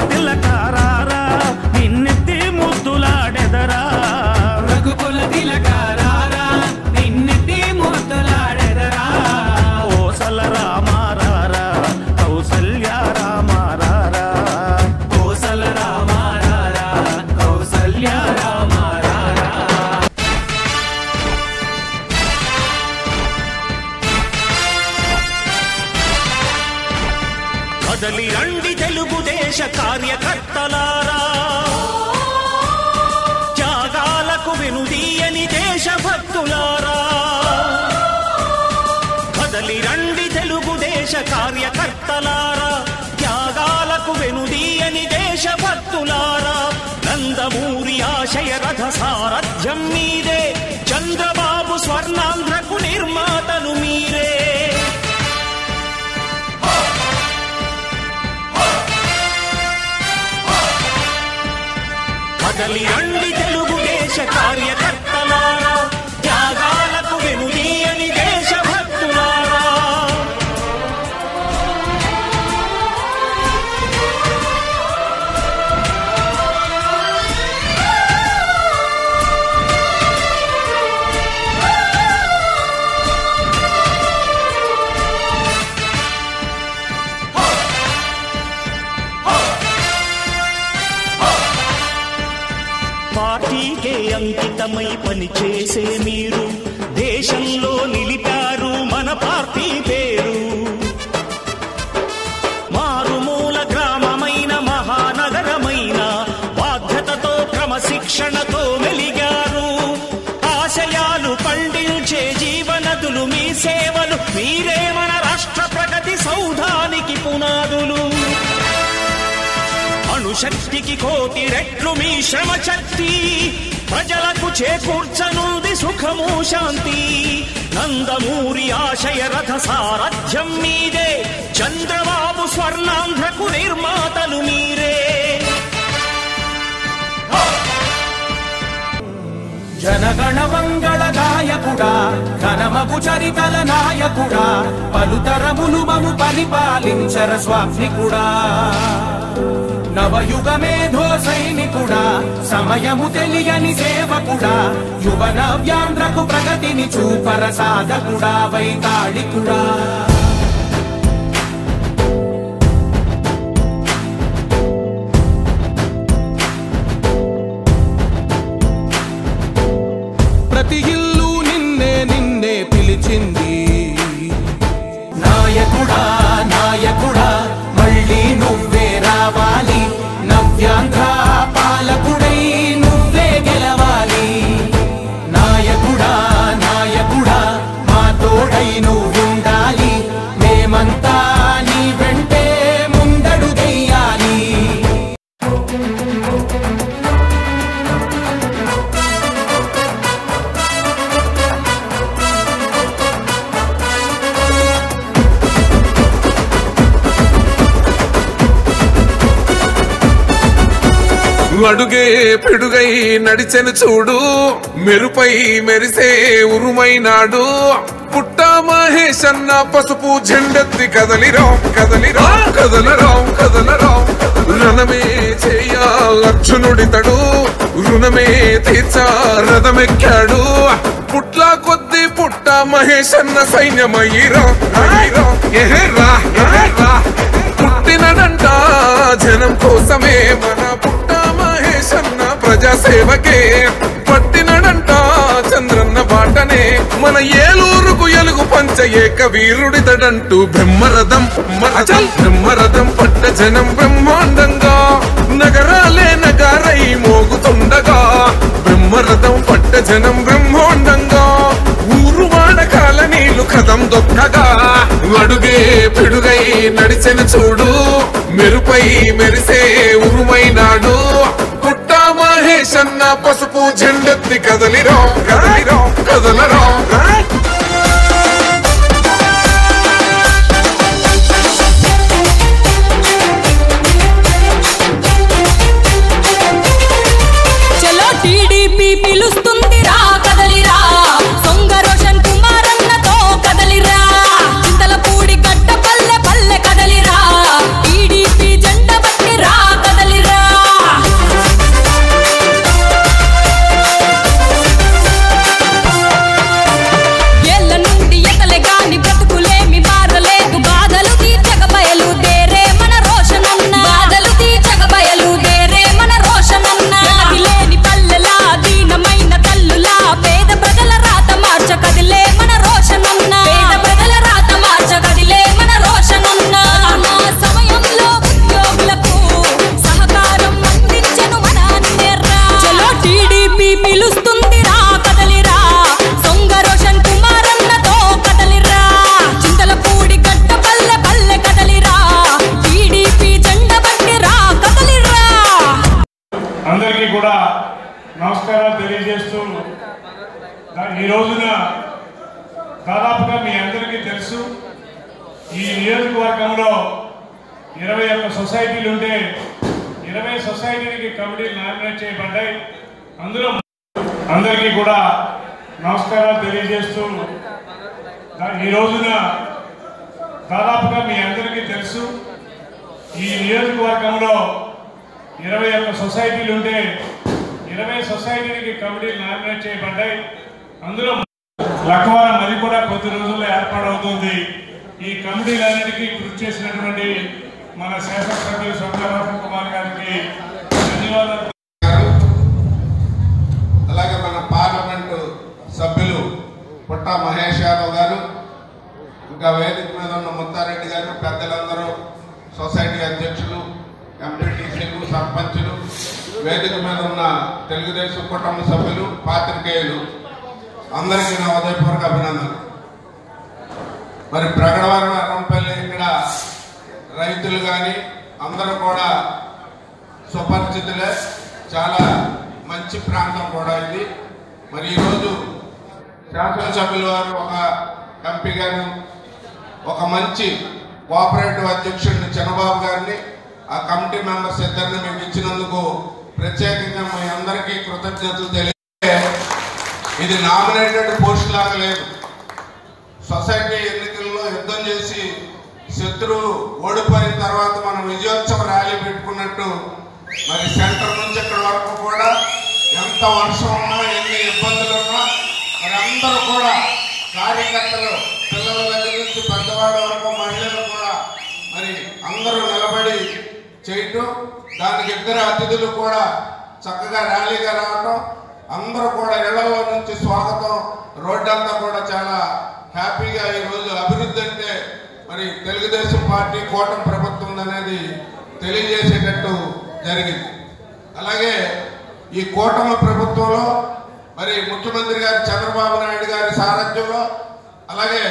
తిలకారారా నిన్నెత్తి ముద్దులాడెదరా రఘుకుల తిలకారారా నిన్నెత్తి ముద్దులాడెదరా కోసల రామారారా కౌసల్య రామారారా కోసల రామారారా కౌసల్య రామారారా కదలి రండి తెలుగుదేశ కార్యకర్తలారా త్యాగాలకు వెనుదీయని దేశభక్తులారా కదలి రండి తెలుగుదేశ కార్యకర్తలారా త్యాగాలకు వెనుదీయని దేశభక్తులారా నందమూరి ఆశయ రథ సారథ్యం మీదే చంద్రబాబు స్వర్ణాంధ్రకు నిర్మాతలు మీరే కదలి రండి తెలుగుదేశ కార్యకర్తలారా త్యాగాలకు వెనుదీయని దేశభక్తులారా పార్టీకే అంకితమై పనిచేసే మీరు దేశంలో నిలిపారు మన పార్టీ పేరు మారుమూల గ్రామమైన మహానగరమైన బాధ్యతతో క్రమశిక్షణతో మెలిగారు ఆశయాలు పండించే జీవనదులు మీ సేవలు మీరే మన రాష్ట్ర ప్రగతి సౌధానికి పునాదులు అణుశక్తికి కోటి రెట్లు మీ శ్రమ శక్తి ప్రజలకు చేకూర్చనుంది సుఖము శాంతి నందమూరి ఆశయ రథ సారథ్యం మీదే చంద్రబాబు స్వర్ణాంధ్రకు నిర్మాతలు మీరే జనగణ మంగళ గాయకుడా ఘనమగు చరితల నాయకుడా పలుతరములు మము పరిపాలించర స్వామికుడా నవయుగ మేధో సైనికుడా సమయము తెలియని సేవకుడా యువ నవ్యాంధ్రకు ప్రగతిని చూపర సాధకుడా వైతాళికుడా ప్రతి ఇల్లు నిన్నే నిన్నే పిలిచింది నాయకుడా నాయకుడా మళ్ళీ నువ్వే రావాలి నవ్యాంధ్ర పాలకుడై నువ్వే గెలవాలి నాయకుడా నాయకుడా మా తోడై నువ్వుండాలి మేమంతా నీ వెంటే ముందడుగెయ్యాలి అడుగే పిడుగై నడిచెను చూడు మెరుపై మెరిసే ఉరుమైనాడు పుట్ట మహేశన్న పసుపు జెండెత్తి కదలిరాం కదలిరాం కదలరాం కదలరాం రణమే చేయ అర్జునుడితడు రుణమే తీర్చా రథమెక్కాడు పుట్ల కొద్ది పుట్ట మహేశన్న సైన్యమయ్యిరా పుట్టినడంట జనం కోసమే మన పుట్ట మహేశన్న ప్రజాసేవకే పట్టినడంట చంద్రన్న బాటనే మన ఏలూరుకు ఎలుగు పంచ ఏక వీరుడితడంటూ బ్రహ్మరథం బ్రహ్మరథం పట్ట జనం బ్రహ్మాండంగా నగరాలే నగారై మోగుతుండగా బ్రహ్మరథం పట్ట జనం బ్రహ్మాండంగా ఊరు వాడకాల నీళ్లు కథం దొక్కగా అడుగే పిడుగై నడిచెను చూడు మెరుపై మెరిసే ఉరుమైనాడు పుట్ట మహేశన్న పసుపు జెండెత్తి కదలిరా కదలిరా కదలరా కదలిరా నమస్కారాలు తెలియజేస్తూ ఈ రోజున దాదాపుగా మీ అందరికీ తెలుసు ఈ నియోజకవర్గంలో 21 సొసైటీలు ఉంటే 20 సొసైటీలకి కమిటీలు నామినేట్ చేయబడ్డాయి. అందులో అందరికీ కూడా నమస్కారాలు తెలియజేస్తూ ఈ రోజున దాదాపుగా మీ అందరికీ తెలుసు ఈ నియోజకవర్గంలో 21 సొసైటీలు ఉంటే 20 సొసైటీలకి కమిటీలు నామినేట్ చేయబడ్డాయి. అందులో లక్కవరం అది కూడా కొద్ది రోజుల్లో ఏర్పాటవుతుంది. ఈ కమిటీలన్నిటికీ కృషి చేసినటువంటి మన శాసనసభ్యులు సోమవారం కుమార్ గారికి ధన్యవాదాలు. అలాగే మన పార్లమెంటు సభ్యులు పుట్ట మహేష్ యాదవ్ గారు, ఇంకా వేదిక మీద ఉన్న ముత్తారెడ్డి గారు, పెద్దలందరూ, సొసైటీ అధ్యక్షులు, ఎంపీటీసీలు, సర్పంచులు, వేదిక మీద ఉన్న తెలుగుదేశం కుటుంబ సభ్యులు, పాత్రికేయులు అందరికీ నా ఉదయపూర్వక అభినందనలు. మరి ప్రగడవరం ఎర్రంపల్లి ఇక్కడ రైతులు కానీ అందరూ కూడా సుపరిచితులే, చాలా మంచి ప్రాంతం కూడా ఇది. మరి ఈరోజు శాసనసభ్యుల వారు ఒక ఎంపీ గారు ఒక మంచి కోఆపరేటివ్ అధ్యక్షుడిని చంద్రబాబు గారిని, ఆ కమిటీ మెంబర్స్ ఇద్దరిని మీకు ఇచ్చినందుకు ప్రత్యేకంగా మీ అందరికీ కృతజ్ఞతలు తెలియజే. ఇది నామినేటెడ్ పోస్ట్ లాగా లేదు. సొసైటీ ఎన్నికల్లో యుద్ధం చేసి శత్రువు ఓడిపోయిన తర్వాత మనం విజయోత్సవ ర్యాలీ పెట్టుకున్నట్టు మరి సెంటర్ నుంచి ఇక్కడ వరకు కూడా ఎంత వర్షం ఉన్నా, ఎన్ని ఇబ్బందులు ఉన్నా, మరి అందరూ కూడా కార్యకర్తలు, పిల్లల దగ్గర నుంచి పెద్దవాళ్ళ వరకు, మహిళలు కూడా మరి అందరూ నిలబడి చేయటం, దానికి ఇద్దరు అతిథులు కూడా చక్కగా ర్యాలీగా రావటం, అందరూ కూడా ఇళ్లలో నుంచి స్వాగతం, రోడ్డంతా కూడా చాలా హ్యాపీగా ఈరోజు అభివృద్ధి అంటే మరి తెలుగుదేశం పార్టీ కూటమి ప్రభుత్వం అనేది తెలియజేసేటట్టు జరిగింది. అలాగే ఈ కూటమి ప్రభుత్వంలో మరి ముఖ్యమంత్రి గారు చంద్రబాబు నాయుడు గారి సారథ్యంలో, అలాగే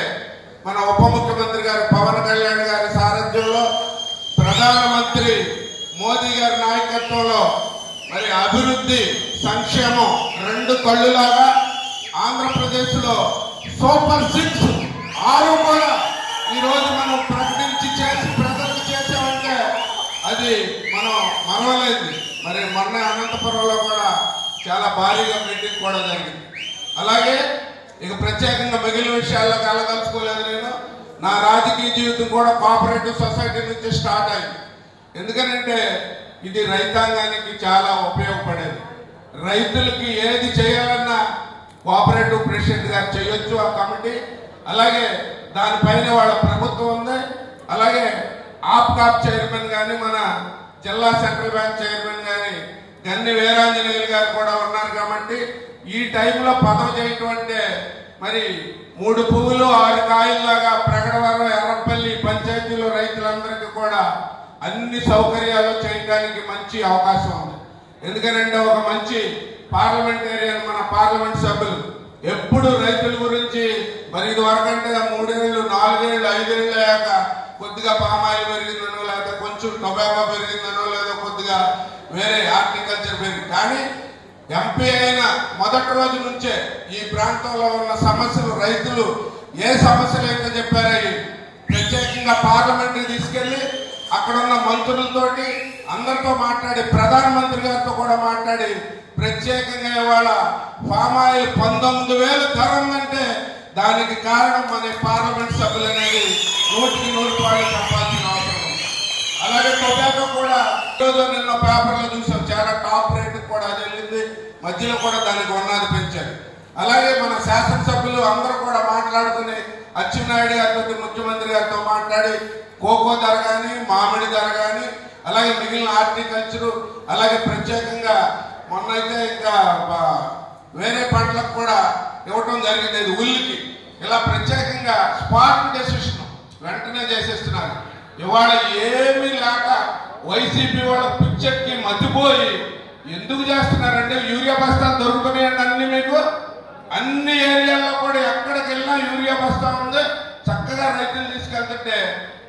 మన ఉప ముఖ్యమంత్రి గారు పవన్ కళ్యాణ్ గారి సారథ్యంలో, ప్రధానమంత్రి మోదీ గారి నాయకత్వంలో మరి అభివృద్ధి, సంక్షేమం రెండు కళ్ళులాగా ఆంధ్రప్రదేశ్ లో సూపర్ 6 కూడా ఈ రోజు మనం ప్రకటించి చేసి ప్రజలకు చేసామంటే అది మనం మరవలేదు. మరి మొన్న అనంతపురంలో కూడా చాలా భారీగా మీటింగ్ కూడా జరిగింది. అలాగే ఇక ప్రత్యేకంగా మిగిలిన విషయాల్లో కలగలుచుకోలేదు. నేను నా రాజకీయ జీవితం కూడా కోఆపరేటివ్ సొసైటీ నుంచి స్టార్ట్ అయింది. ఎందుకంటే ఇది రైతాంగానికి చాలా ఉపయోగపడేది. రైతులకి ఏది చేయాలన్నా కోఆపరేటివ్ ప్రెసిడెంట్ గారు చేయొచ్చు ఆ కమిటీ. అలాగే దానిపైన వాళ్ళ ప్రభుత్వం ఉంది. అలాగే ఆప్కాప్ చైర్మన్ కానీ, మన జిల్లా సెంట్రల్ బ్యాంక్ చైర్మన్ కానీ గన్ని వీరాంజనేయులు గారు కూడా ఉన్నారు. కాబట్టి ఈ టైంలో పదవి చేయటం అంటే మరి 3 పువ్వులు 6 కాయల్లాగా ప్రగడవరం ఎర్రపల్లి పంచాయతీలో రైతులందరికీ కూడా అన్ని సౌకర్యాలు చేయడానికి మంచి అవకాశం ఉంది. ఎందుకంటే ఒక మంచి పార్లమెంటేరియన్, మన పార్లమెంట్ సభ్యులు ఎప్పుడు రైతుల గురించి మరి ఇది వరకంటే 3 ఏళ్ళు 4 ఏళ్ళు 5 ఏళ్ళు అయ్యాక కొద్దిగా పామాయిల్ పెరిగిందనో, లేదా కొంచెం టొబాకో పెరిగిందనో, లేదా కొద్దిగా వేరే హార్టికల్చర్ పెరిగింది. కానీ ఎంపీ అయిన మొదటి రోజు నుంచే ఈ ప్రాంతంలో ఉన్న సమస్యలు, రైతులు ఏ సమస్యలు అయితే చెప్పారో ప్రత్యేకంగా పార్లమెంట్కి తీసుకెళ్లి అక్కడ ఉన్న మంత్రులతోటి అందరితో మాట్లాడి, ప్రధానమంత్రి గారితో కూడా మాట్లాడి ప్రత్యేకంగా ఇవాళ పామాయిల్ 19,000 ధర ఉందంటే దానికి కారణం మన పార్లమెంట్ సభ్యులు అనేది 100% చెప్పాల్సిన అవసరం ఉంది. అలాగే టొబాకో కూడా నిన్న పేపర్లో చూసాం, చాలా టాప్ రేట్ కూడా అది వెళ్ళింది. మధ్యలో కూడా దానికి ఉన్నది పెంచారు. అలాగే మన శాసనసభ్యులు అందరూ కూడా మాట్లాడుకుని అచ్చెన్నాయుడు గారితో, ముఖ్యమంత్రి గారితో మాట్లాడి కోకో ధర కానీ, మామిడి ధర కానీ, అలాగే మిగిలిన హార్టికల్చరు, అలాగే ప్రత్యేకంగా మొన్నైతే ఇంకా వేరే పంటలకు కూడా ఇవ్వటం జరిగింది. ఉల్లికి ఇలా ప్రత్యేకంగా స్పాట్ డెసిషన్ వెంటనే చేసేస్తున్నారు. ఇవాళ ఏమీ లేక వైసీపీ వాళ్ళ పిక్చర్కి మతిపోయి ఎందుకు చేస్తున్నారంటే యూరియా బస్తాలు దొరుకుతున్నాయండి అన్ని మీకు. అన్ని ఏరియాల్లో కూడా ఎక్కడికి వెళ్ళినా యూరియా బస్తా ఉంది. చక్కగా రైతులు తీసుకెళ్తుంటే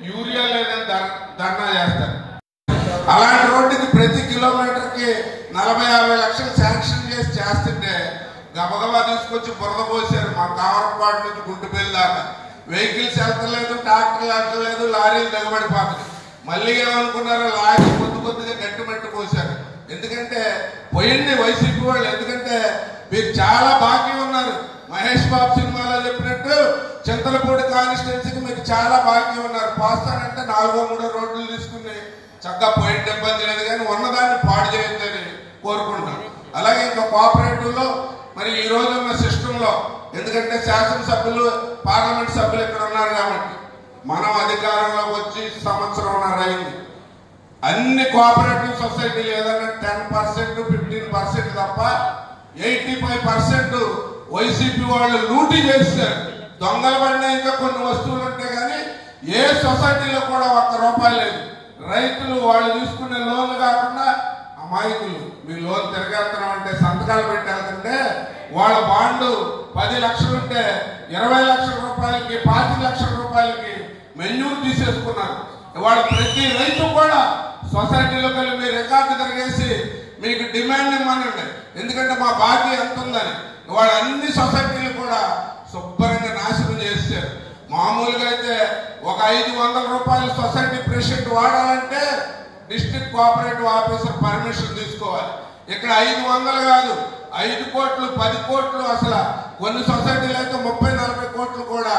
యూరియా లేదని ధర్నా చేస్తారు. అలాంటి రోడ్డుకి ప్రతి కిలోమీటర్కి 40-50 లక్షలు శాంక్షన్ చేసి చేస్తుంటే గబగబా తీసుకొచ్చి బురద పోసారు మా కావరపాటు నుంచి గుంటుపల్లి దాకా. వెహికల్స్ వెళ్తలేదు, ట్రాక్టర్లు వెళ్తలేదు, లారీలు దిగబడిపోతుంది. మళ్ళీ ఏమనుకున్నారో లారీ కొద్దిగా గట్టిమట్టు పోసారు. ఎందుకంటే పోయింది వైసీపీ వాళ్ళు. ఎందుకంటే మీరు చాలా బాకీ ఉన్నారు. మహేష్ బాబు సినిమాలో చెప్పినట్టు చింతలపూడి కాన్స్టిట్యున్సీకి మీకు చాలా బాకీ ఉన్నారు. పోస్తానంటే 4-3 రోడ్లు తీసుకుని చక్కగా పోయింది, ఇబ్బంది లేదు. కానీ ఉన్నదాన్ని పాడు చేయొద్దని కోరుకుంటాం. అలాగే ఇంకా కోఆపరేటివ్ లో మరి ఈ రోజు ఉన్న సిస్టమ్ లో, ఎందుకంటే శాసనసభ్యులు పార్లమెంట్ సభ్యులు ఇక్కడ ఉన్నారు కాబట్టి మనం అధికారంలోకి వచ్చి 1.5 అయింది. అన్ని కోఆపరేటివ్ సొసైటీలు ఏదన్నా 10%, 15% తప్ప 85% వైసీపీ వాళ్ళు లూటీ చేస్తారు. దొంగల బండి ఇంకా కొన్ని వస్తువులు ఉంటాయి కానీ ఏ సొసైటీలో కూడా ₹1 లేదు. రైతులు వాళ్ళు తీసుకునే లోన్లు కాకుండా అమాయకులు మీ లోన్ తిరగేస్తున్నాం అంటే సంతకాలు పెట్టేస్తుంటే వాళ్ళ బాండు 10 లక్షలు ఉంటే 20 లక్షల రూపాయలకి 25 లక్షల రూపాయలకి మెన్యూర్ తీసేసుకున్నారు. ఇవాళ ప్రతి రైతు కూడా సొసైటీలోకి వెళ్ళి మీ రికార్డు తిరిగేసి మీకు డిమాండ్ ఇవ్వనండి, ఎందుకంటే మా బాకీ ఎంత ఉందని. ఇవాళ అన్ని సొసైటీలు కూడా శుభ్రంగా నాశనం చేశారు. మామూలుగా అయితే ఒక 500 రూపాయలు సొసైటీ ప్రెసిడెంట్ వాడాలంటే డిస్ట్రిక్ట్ కోఆపరేటివ్ ఆఫీసర్ పర్మిషన్ తీసుకోవాలి. ఇక్కడ 500 కాదు, 5 కోట్లు 10 కోట్లు, అసలు కొన్ని సొసైటీలు అయితే 30-40 కోట్లు కూడా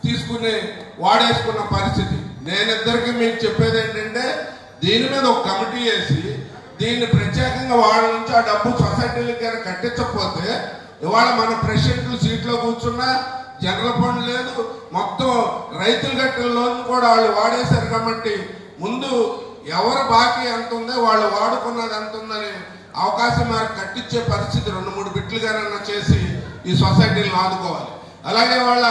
తీసుకుని వాడేసుకున్న పరిస్థితి. నేనిద్దరికి మీకు చెప్పేది ఏంటంటే దీని మీద ఒక కమిటీ వేసి దీన్ని ప్రత్యేకంగా వాళ్ళ నుంచి ఆ డబ్బు సొసైటీలకి కట్టించకపోతే ఇవాళ మన ప్రెసిడెంట్లు సీట్లో కూర్చున్నా జనరల్ ఫండ్ లేదు, మొత్తం రైతులు కట్టిన లోన్ కూడా వాళ్ళు వాడేశారు. కాబట్టి ముందు ఎవరు బాకీ ఎంత ఉందో వాళ్ళు వాడుకున్నది ఎంత ఉందని అవకాశం మేరకు కట్టించే పరిస్థితి 2-3 బిట్లుగానన్నా చేసి ఈ సొసైటీలను ఆదుకోవాలి. అలాగే వాళ్ళ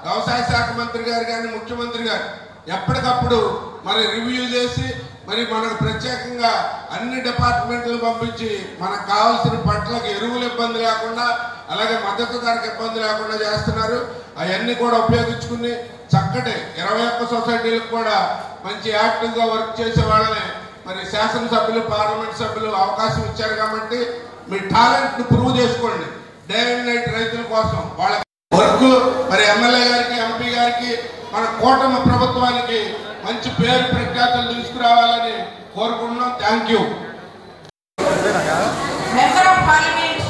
వ్యవసాయ శాఖ మంత్రి గారు కానీ ముఖ్యమంత్రి గారు ఎప్పటికప్పుడు మరి రివ్యూ చేసి మరి మనకు ప్రత్యేకంగా అన్ని డిపార్ట్మెంట్లు పంపించి మనకు కావాల్సిన పంటలకు ఎరువులు ఇబ్బంది లేకుండా, అలాగే మద్దతు ధరకు ఇబ్బంది లేకుండా చేస్తున్నారు. అవన్నీ కూడా ఉపయోగించుకుని చక్కటి 21 సొసైటీలకు కూడా మంచి యాక్టివ్ గా వర్క్ చేసే వాళ్ళని మరి శాసనసభ్యులు పార్లమెంట్ సభ్యులు అవకాశం ఇచ్చారు. కాబట్టి మీ టాలెంట్ ను ప్రూవ్ చేసుకోండి. డే అండ్ నైట్ రైతుల కోసం వాళ్ళ వర్క్ మరి ఎమ్మెల్యే గారికి ఎంపీ గారికి మన కూటమి ప్రభుత్వానికి మంచి పేరు ప్రఖ్యాతులు తీసుకురావాలని కోరుకుంటున్నాం. Thank you. Member of parliament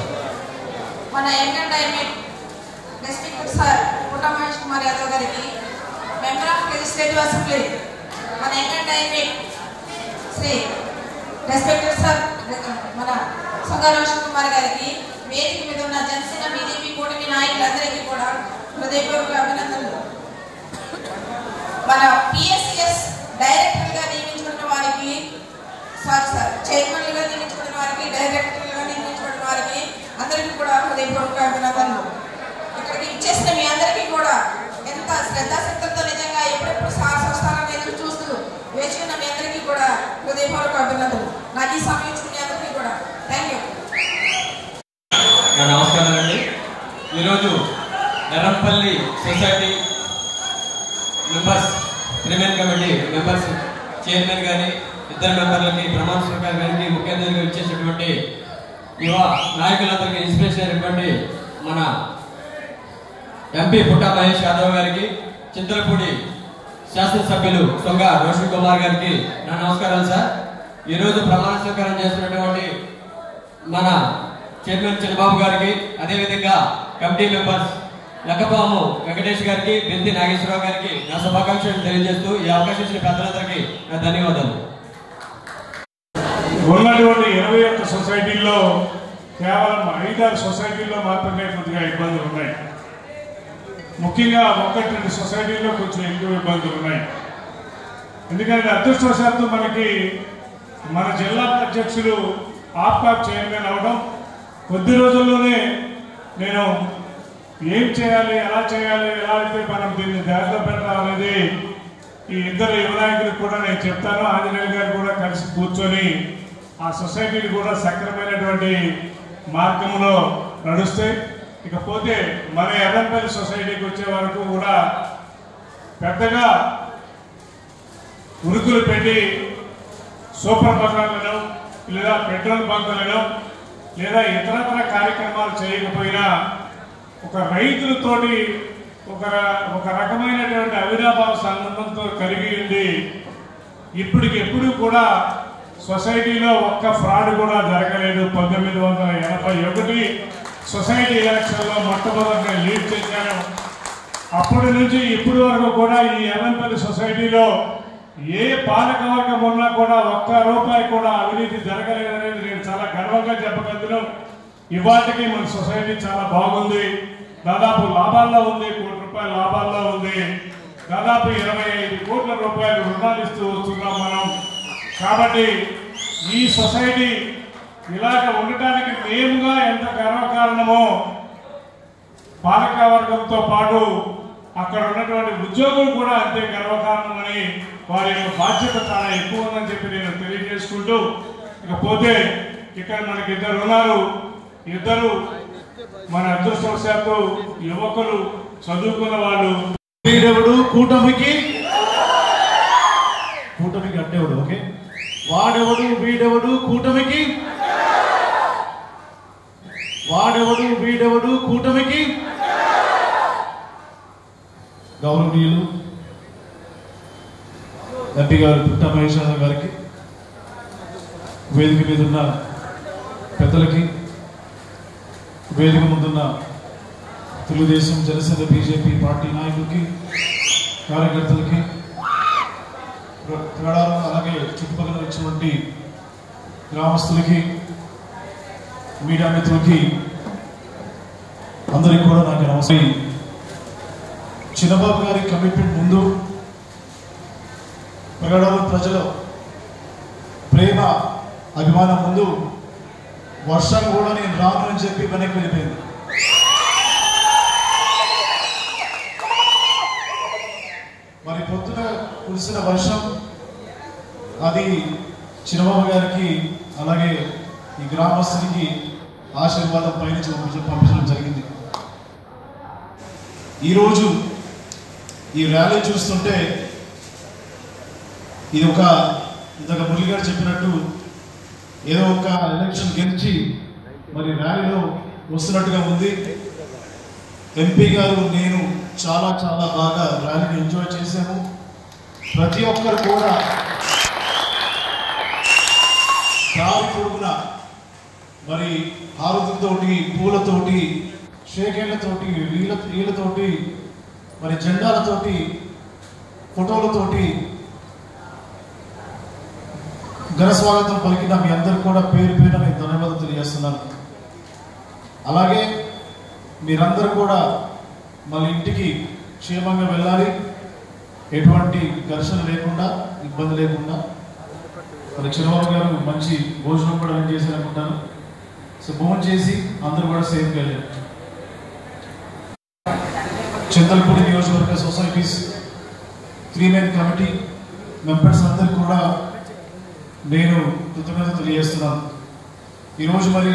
మన young and dynamic district sir Putta Mahesh Kumar Yadav గారికి, మెంబర్ ఆఫ్ లెజిస్లేటివ్ అసెంబ్లీ మన young and dynamic Shri respected sir మన సంగా రోషన్ కుమార్ గారికి, వేదిక మీద ఉన్న జనసేన బీజేపీ కూటమి నాయకులందరికీ కూడా హృదయపూర్వక అభినందనలు. మన పిఎస్సిఎస్ డైరెక్టర్ గా నియమించుకున్న వారికి, చైర్మన్ గా నియమించుకున్న వారికి, డైరెక్టర్ గా నియమించుకున్న వారికి అందరికీ కూడా హృదయపూర్వక అభినందనలు. ఇక్కడికి ఇచ్చేసిన మీ అందరికీ కూడా ఎంత శ్రద్ధాశక్తులతో నిజంగా ఎప్పుడెప్పుడు సాహసాలను ఎదురు చూస్తూ వేచి ఉన్న మీ అందరికీ కూడా హృదయపూర్వక అభినందనలు. నాకు ఈ సమయం ఇచ్చిన మీ అందరికీ కూడా థ్యాంక్ యూ. నమస్కారం అండి. ఈరోజు Errampalli society members, premier committee members, chairman కానీ 2 మెంబర్లకి ప్రమాణ స్వీకారానికి ముఖ్య అతిథిగా ఇచ్చేసినటువంటి యువ నాయకులందరికీ ఇన్స్పిరేషన్ అయినటువంటి మన ఎంపీ పుట్ట మహేష్ యాదవ్ గారికి, చింతలపూడి శాసనసభ్యులు సొంగా రోషన్ కుమార్ గారికి నా నమస్కారాలు సార్. ఈరోజు ప్రమాణ స్వీకారం చేస్తున్నటువంటి మన చైర్మన్ చంద్రబాబు గారికి, అదేవిధంగా కమిటీ మెంబర్స్ లక్కపాము వెంకటేష్ గారికి, బెంతి నాగేశ్వరరావు గారికి నా శుభాకాంక్షలు తెలియజేస్తూ ఈ అవకాశం ఇచ్చిన పెద్దలందరికీ నా ధన్యవాదాలు. ఉన్నటువంటి 21 సొసైటీల్లో కేవలం 5-6 సొసైటీల్లో మాత్రమే కొద్దిగా ఇబ్బందులు ఉన్నాయి. ముఖ్యంగా 1-2 సొసైటీల్లో కొంచెం ఎక్కువ ఇబ్బందులు ఉన్నాయి. ఎందుకంటే అదృష్టవశాత్తు మనకి మన జిల్లా అధ్యక్షులు ఆప్కాప్ చైర్మన్ అవడం, కొద్ది రోజుల్లోనే నేను ఏం చేయాలి, ఎలా చేయాలి, ఎలా అయితే మనం దీన్ని దారిలో పెడతాం అనేది ఈ 2 యువ నాయకులకు కూడా నేను చెప్తాను. ఆంజనేయులు గారు కూడా కలిసి కూర్చొని ఆ సొసైటీని కూడా సక్రమైనటువంటి మార్గంలో నడుస్తాయి. ఇకపోతే మన ఎర్రంపల్లి సొసైటీకి వచ్చే వరకు కూడా పెద్దగా ఉరుకులు పెట్టి సూపర్ బజార్లను లేదా పెట్రోల్ బంకులను లేదా ఇతరత్ర కార్యక్రమాలు చేయకపోయినా ఒక రైతులతోటి ఒక రకమైనటువంటి అవినాభావ సంబంధంతో కలిగి ఉంది. ఇప్పటికెప్పుడు కూడా సొసైటీలో ఒక్క ఫ్రాడ్ కూడా జరగలేదు. 1981 సొసైటీ ఎలక్షన్లో మొట్టమొదటి లీడ్ చేశాను. అప్పటి నుంచి ఇప్పటి వరకు కూడా ఈ ఎర్రంపల్లి సొసైటీలో ఏ పాలకవర్గం ఉన్నా కూడా ఒక్క రూపాయి కూడా అవినీతి జరగలేదనేది నేను చాలా గర్వంగా చెప్పగలను. ఇవాటికి మన సొసైటీ చాలా బాగుంది. దాదాపు లాభాల్లో ఉంది, ₹1 లాభాల్లో ఉంది. దాదాపు 25 కోట్ల రూపాయలు రుణాలు ఇస్తూ వస్తున్నాం మనం. కాబట్టి ఈ సొసైటీ ఇలాగ ఉండటానికి మేముగా ఎంత గర్వకారణమో పాలకవర్గంతో పాటు అక్కడ ఉన్నటువంటి ఉద్యోగులు కూడా అంతే గర్వకారణమని వారి యొక్క బాధ్యత చాలా ఎక్కువ ఉందని చెప్పి నేను తెలియజేసుకుంటూ, ఇకపోతే ఇక్కడ మనకి ఇద్దరు ఉన్నారు. ఇద్దరు మన అదృష్టవశాత్తు యువకులు, చదువుకున్న వాళ్ళు. వీడెవడు కూటమికి అడ్డేవాడు. ఓకే, వాడెవడు వీడెవడు కూటమికి, వాడెవడు వీడెవడు కూటమికి. గౌరవనీయులు ఎంపీ గారు పుట్టా మహేష్ యాదవ్ గారికి, వేదిక మీద ఉన్న పెద్దలకి, వేదిక ముందున్న తెలుగుదేశం, జనసేన, బీజేపీ పార్టీ నాయకులకి, కార్యకర్తలకి, అలాగే చుట్టుపక్కల వచ్చినటువంటి గ్రామస్తులకి, మీడియా మిత్రులకి అందరికీ కూడా నాకు నమస్కారం. చిన్నబాబు గారి కమిట్మెంట్ ముందు ప్రగడాల ప్రజల ప్రేమ, అభిమానం ముందు వర్షం కూడా నేను రాను అని చెప్పి వెనక్కి వెళ్ళిపోయింది. మరి పొద్దున కురిసిన వర్షం అది చిన్నబాబు గారికి అలాగే ఈ గ్రామస్తులకి ఆశీర్వాదం పైనుంచి పంపించడం జరిగింది. ఈరోజు ఈ ర్యాలీ చూస్తుంటే ఇది ఒక ఇంతక మురళి గారు చెప్పినట్టు ఏదో ఒక ఎలక్షన్ గెలిచి మరి ర్యాలీలో వస్తున్నట్టుగా ఉంది. ఎంపీ గారు, నేను చాలా చాలా బాగా ర్యాలీని ఎంజాయ్ చేశాము. ప్రతి ఒక్కరు కూడా దారి పొడుగున మరి హారతులతోటి, పూలతోటి, షేకేళ్లతోటి, వీళ్ళతోటి, మరి జెండాలతోటి, ఫోటోలతోటి ఘన స్వాగతం పలికిన మీ అందరూ కూడా పేరు పేరున నేను ధన్యవాదాలు తెలియజేస్తున్నాను. అలాగే మీరందరూ కూడా మళ్ళీ ఇంటికి క్షేమంగా వెళ్ళాలి, ఎటువంటి ఘర్షణ లేకుండా, ఇబ్బంది లేకుండా. మరి చిన్నబాబు గారు మంచి భోజనం కూడా నేను చేశారనుకుంటాను. సో భోజనం చేసి అందరూ కూడా సేఫ్గా వెళ్ళారు. చింతలపూడి నియోజకవర్గ సొసైటీస్ 3 మెయిన్ కమిటీ మెంబర్స్ అందరికీ కూడా నేను కృతజ్ఞత తెలియజేస్తున్నాను. ఈరోజు మరి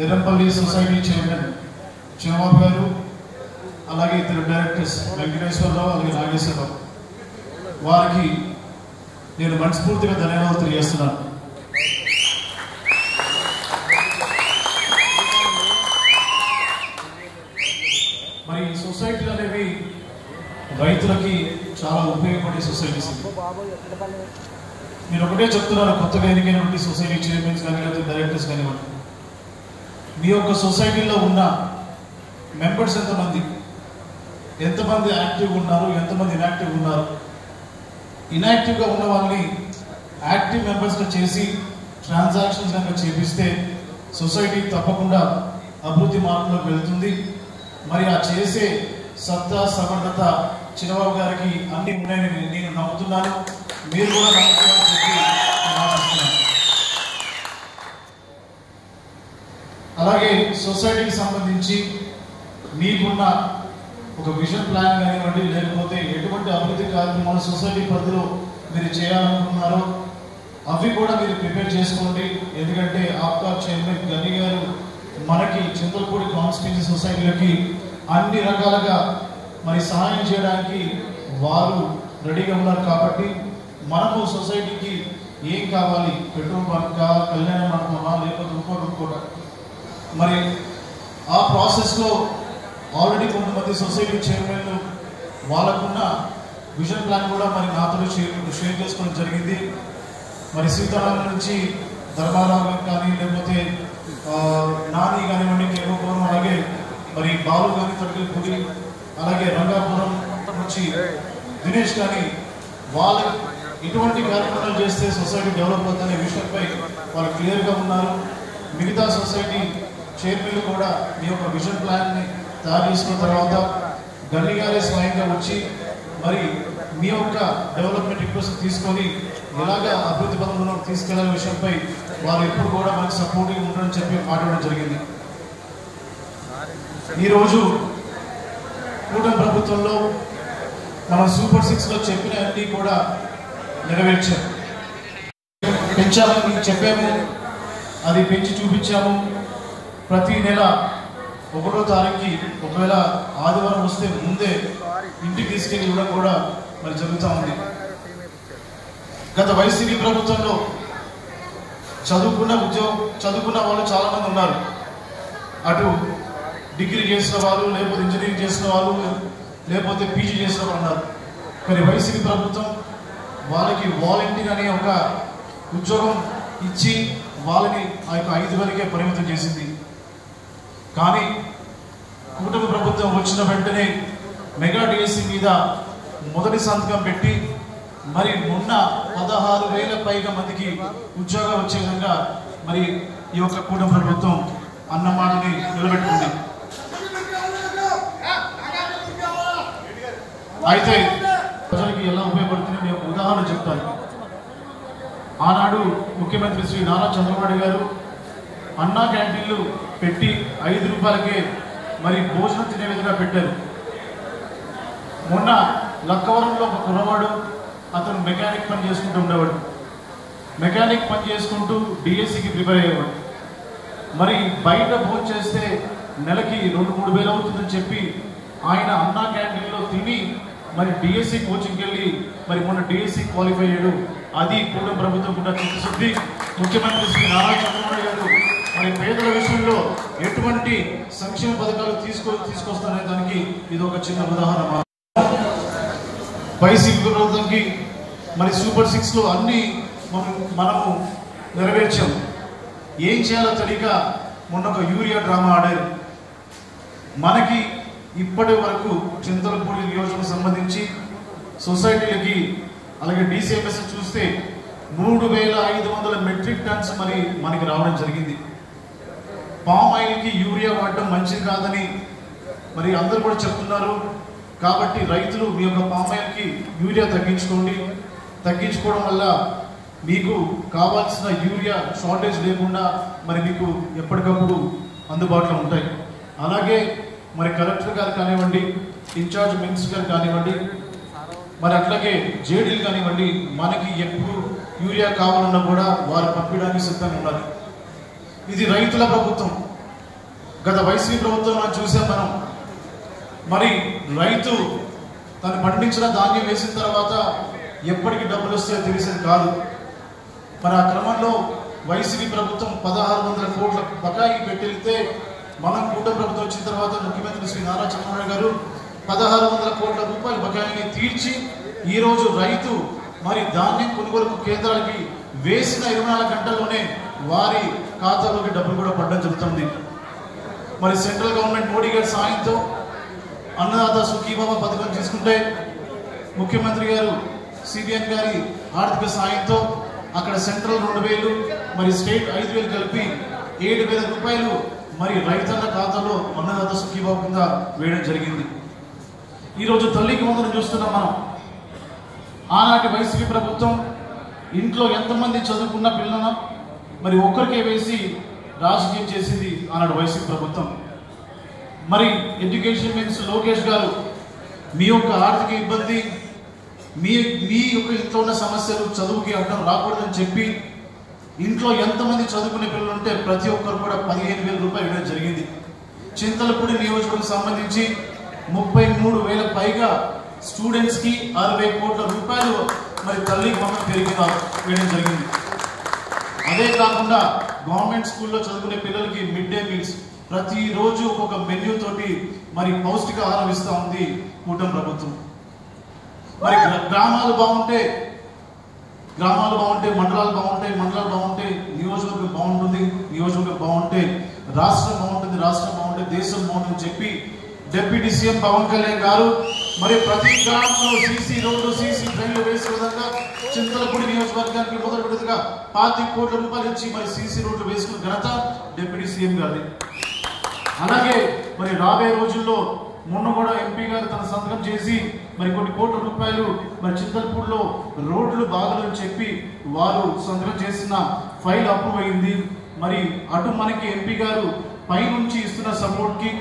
ఎర్రంపల్లి సొసైటీ చైర్మన్ చిన్నబాబు గారు, అలాగే ఇద్దరు డైరెక్టర్స్ వెంకటేశ్వరరావు, అలాగే నాగేశ్వరరావు, వారికి నేను మనస్ఫూర్తిగా ధన్యవాదాలు తెలియజేస్తున్నాను. మరి ఈ సొసైటీలు అనేవి రైతులకి చాలా ఉపయోగపడే సొసైటీస్. నేను ఒకటే చెప్తున్నాను, కొత్తగా ఎన్నికైనటువంటి సొసైటీ చైర్మన్స్ కానీ లేదా డైరెక్టర్స్ కానివ్వండి, మీ యొక్క సొసైటీలో ఉన్న మెంబర్స్ ఎంతమంది యాక్టివ్గా ఉన్నారు, ఎంతమంది ఇన్యాక్టివ్గా ఉన్నారు. ఇన్యాక్టివ్గా ఉన్న వాళ్ళని యాక్టివ్ మెంబర్స్గా చేసి ట్రాన్సాక్షన్స్ కనుక చేపిస్తే సొసైటీ తప్పకుండా అభివృద్ధి మార్గంలోకి వెళ్తుంది. మరి ఆ చేసే సత్తా, సమర్థత చిన్నబాబు గారికి అన్ని ఉన్నాయని నేను నమ్ముతున్నాను. మీరు కూడా నమ్ముతున్నారని చెప్పి ఆశిస్తున్నాను. అలాగే సొసైటీకి సంబంధించి మీకున్న ఒక విజన్ ప్లాన్ కానివ్వండి, లేకపోతే ఎటువంటి అభివృద్ధి కార్యక్రమాలు సొసైటీ పరిధిలో మీరు చేయాలనుకుంటున్నారో అవి కూడా మీరు ప్రిపేర్ చేసుకోండి. ఎందుకంటే ఆప్కా చైర్మన్ గని గారు మనకి చింతలపూడి కాన్స్టిట్యూన్సీ సొసైటీలకి అన్ని రకాలుగా మరి సహాయం చేయడానికి వారు రెడీగా ఉన్నారు. కాబట్టి మనము సొసైటీకి ఏం కావాలి, పెట్రోల్ బంక్ కళ్యాణ మండపమా లేకపోతే ఇంకోటి మరి ఆ ప్రాసెస్లో ఆల్రెడీ కొంతమంది సొసైటీ చైర్మన్లు వాళ్ళకున్న విజన్ ప్లాన్ కూడా మరి నాతో షేర్ చేసుకోవడం జరిగింది. మరి సీతారాం నుంచి ధర్మారావు కానీ లేకపోతే నాని కానివ్వండి, కేవపురం, అలాగే మరి బాలు కానీ తొడిగిపూడి, అలాగే రంగాపురం నుంచి దినేష్ కానీ వాళ్ళ ఇటువంటి కార్యక్రమాలు చేస్తే సొసైటీ డెవలప్ అవుతుందనే విషయంపై వాళ్ళు క్లియర్గా ఉన్నారు. మిగతా సొసైటీ చైర్మన్లు కూడా మీ యొక్క విజన్ ప్లాన్ని తయారు చేసుకున్న తర్వాత గల్లి గారే స్వయంగా వచ్చి మరి మీ యొక్క డెవలప్మెంట్ రిక్వెస్ట్ తీసుకొని ఎలాగ అభివృద్ధి పథకంలో తీసుకెళ్లాల విషయంపై వాళ్ళు ఎప్పుడు కూడా మనకి సపోర్టివ్ ఉంటారని చెప్పి మాట్లాడడం జరిగింది. ఈరోజు కూటమి ప్రభుత్వంలో మనం సూపర్ 6లో చెప్పిన అన్ని కూడా నెరవేర్చాం. పెంచాలని చెప్పాము, అది పెంచి చూపించాము. ప్రతి నెల 1వ తారీఖుకి ఒకవేళ ఆదివారం వస్తే ముందే ఇంటికి తీసుకెళ్ళి ఇవ్వడం కూడా మరి జరుగుతూ ఉంది. గత వైసీపీ ప్రభుత్వంలో చదువుకున్న వాళ్ళు చాలా మంది ఉన్నారు. అటు డిగ్రీ చేసిన వాళ్ళు, లేకపోతే ఇంజనీరింగ్ చేసిన వాళ్ళు, లేకపోతే పీజీ చేసిన వాళ్ళు ఉన్నారు. కానీ వైసీపీ ప్రభుత్వం వాళ్ళకి వాలంటీర్ అనే ఒక ఉద్యోగం ఇచ్చి వాళ్ళని ఆ యొక్క 5,000కే పరిమితం చేసింది. కానీ కూటమి ప్రభుత్వం వచ్చిన వెంటనే మెగా డిఎస్సి మీద మొదటి సంతకం పెట్టి మరి మొన్న 16,000 పైగా మందికి ఉద్యోగాలు వచ్చే విధంగా మరి ఈ యొక్క కూటమి ప్రభుత్వం అన్న మాటని నిలబెట్టుకుంది. అయితే ప్రజలకి ఎలా ఉపయోగపడుతుంది నేను ఉదాహరణ చెప్తాను. ఆనాడు ముఖ్యమంత్రి శ్రీ నారా చంద్రబాబు గారు అన్నా క్యాంటీన్లు పెట్టి 5 రూపాయలకే మరి భోజనం తినే విధంగా పెట్టారు. మొన్న లక్కవరంలో ఒక కుర్రవాడు, అతను మెకానిక్ పని చేసుకుంటూ ఉండేవాడు. మెకానిక్ పని చేసుకుంటూ డిఎస్సికి ప్రిపేర్ అయ్యేవాడు. మరి బయట భోజనం చేస్తే నెలకి 2-3 వేలు అవుతుందని చెప్పి ఆయన అన్నా క్యాంటీన్లో తిని మరి డిఎస్సి కోచింగ్కి వెళ్ళి మరి మొన్న డిఎస్సి క్వాలిఫై అయ్యాడు. అది కూడా ప్రభుత్వం కూడా చిత్తశుద్ధి. ముఖ్యమంత్రి శ్రీ నారా చంద్రబాబు గారు మరి పేదల విషయంలో ఎటువంటి సంక్షేమ పథకాలు తీసుకొస్తారనే దానికి ఇది ఒక చిన్న ఉదాహరణ. వైసీపీ ప్రభుత్వంకి మరి సూపర్ 6లో అన్ని మనము నెరవేర్చాం. ఏం చేయాలో తెలియక మొన్న ఒక యూరియా డ్రామా ఆడారు. మనకి ఇప్పటి వరకు చింతలపూడి నియోజకవర్గం సంబంధించి సొసైటీలకి అలాగే డిసిఎంఎస్ చూస్తే 3,500 మెట్రిక్ టన్స్ మరి మనకి రావడం జరిగింది. పామ్ ఆయిల్కి యూరియా వాడటం మంచిది కాదని మరి అందరూ కూడా చెప్తున్నారు. కాబట్టి రైతులు మీ యొక్క పామ్ ఆయిల్కి యూరియా తగ్గించుకోవడం వల్ల మీకు కావాల్సిన యూరియా షార్టేజ్ లేకుండా మరి మీకు ఎప్పటికప్పుడు అందుబాటులో ఉంటాయి. అలాగే మరి కలెక్టర్ గారు కానివ్వండి, ఇన్ఛార్జ్ మినిస్టర్ గారు కానివ్వండి, మరి అట్లాగే జేడీలు కానివ్వండి, మనకి ఎప్పుడు యూరియా కావాలన్నా కూడా వారు పంపించడానికి సిద్ధంగా ఉన్నారు. ఇది రైతుల ప్రభుత్వం. గత వైసీపీ ప్రభుత్వం మనం చూసాం. మనం మరి రైతు తను పండించిన ధాన్యం వేసిన తర్వాత ఎప్పటికి డబ్బులు వస్తాయో తెలిసేది కాదు. మరి ఆ క్రమంలో వైసీపీ ప్రభుత్వం 1,600 కోట్ల బకాయి పెట్టితే మనం కూటమి ప్రభుత్వం వచ్చిన తర్వాత ముఖ్యమంత్రి శ్రీ నారా చంద్రబాబు గారు 1,600 కోట్ల రూపాయల బకాయిని తీర్చి ఈరోజు రైతు మరి ధాన్యం కొనుగోలు కేంద్రాలకి వేసిన 24 గంటల్లోనే వారి ఖాతాలోకి డబ్బులు కూడా పడడం జరుగుతుంది. మరి సెంట్రల్ గవర్నమెంట్ మోడీ గారి సాయంతో అన్నదాత సుఖీబాబా పథకం తీసుకుంటే ముఖ్యమంత్రి గారు సిబిఎన్ గారి ఆర్థిక సాయంతో అక్కడ సెంట్రల్ 2,000 మరి స్టేట్ 5,000 కలిపి 7,000 రూపాయలు మరి రైతన్న ఖాతాలో అన్నదాత సుఖీబాబా కింద వేయడం జరిగింది. ఈరోజు తల్లికి వందనం చూస్తున్నాం మనం. ఆనాటి వైసీపీ ప్రభుత్వం ఇంట్లో ఎంతమంది చదువుకున్న పిల్లలను మరి ఒక్కరికే వేసి రాజకీయం చేసింది ఆనాడు వైసీపీ ప్రభుత్వం. మరి ఎడ్యుకేషన్ మినిస్టర్ లోకేష్ గారు మీ యొక్క ఆర్థిక ఇబ్బంది, మీ యొక్క ఇంట్లో ఉన్న సమస్యలు చదువుకి అడ్డం రాకూడదని చెప్పి ఇంట్లో ఎంతమంది చదువుకునే పిల్లలు ఉంటే ప్రతి ఒక్కరు కూడా 15,000 రూపాయలు ఇవ్వడం జరిగింది. చింతలపూడి నియోజకవర్గం సంబంధించి 33,000 పైగా స్టూడెంట్స్కి 60 కోట్ల రూపాయలు మరి తల్లికి వందనం వేయడం జరిగింది. అదే కాకుండా గవర్నమెంట్ స్కూల్లో చదువుకునే పిల్లలకి మిడ్ డే మీల్స్ ప్రతిరోజు ఒక మెన్యూ తోటి మరి పౌష్టికాహారం ఇస్తూ ఉంది కూటమి ప్రభుత్వం. మరి గ్రామాలు బాగుంటే మండలాలు బాగుంటే నియోజకవర్గం బాగుంటుంది, నియోజకవర్గం బాగుంటే రాష్ట్రం బాగుంటే దేశం బాగుంటుంది చెప్పి డిప్యూటీ సీఎం పవన్ కళ్యాణ్ గారు మరి ప్రతి గ్రామంలో సీసీ రోడ్లు సీసీ డ్రైన్లు వేసే విధంగా చింతలపూడి నియోజకవర్గానికి మొదటి విడతగా 25 కోట్ల రూపాయలు ఇచ్చి మరి సీసీ రోడ్లు వేసుకున్న ఘనత డిప్యూటీ సీఎం గారి. అలాగే మరి రాబోయే రోజుల్లో మొన్న కూడా ఎంపీ గారు తన సంతకం చేసి మరి కొన్ని కోట్ల రూపాయలు మరి చింతలపూడిలో రోడ్లు బాగాలని చెప్పి వారు సంతకం చేసిన ఫైల్ అప్రూవ్ అయింది. మరి అటు మనకి ఎంపీ గారు పై నుంచి ఇస్తున్న సపోర్ట్ కి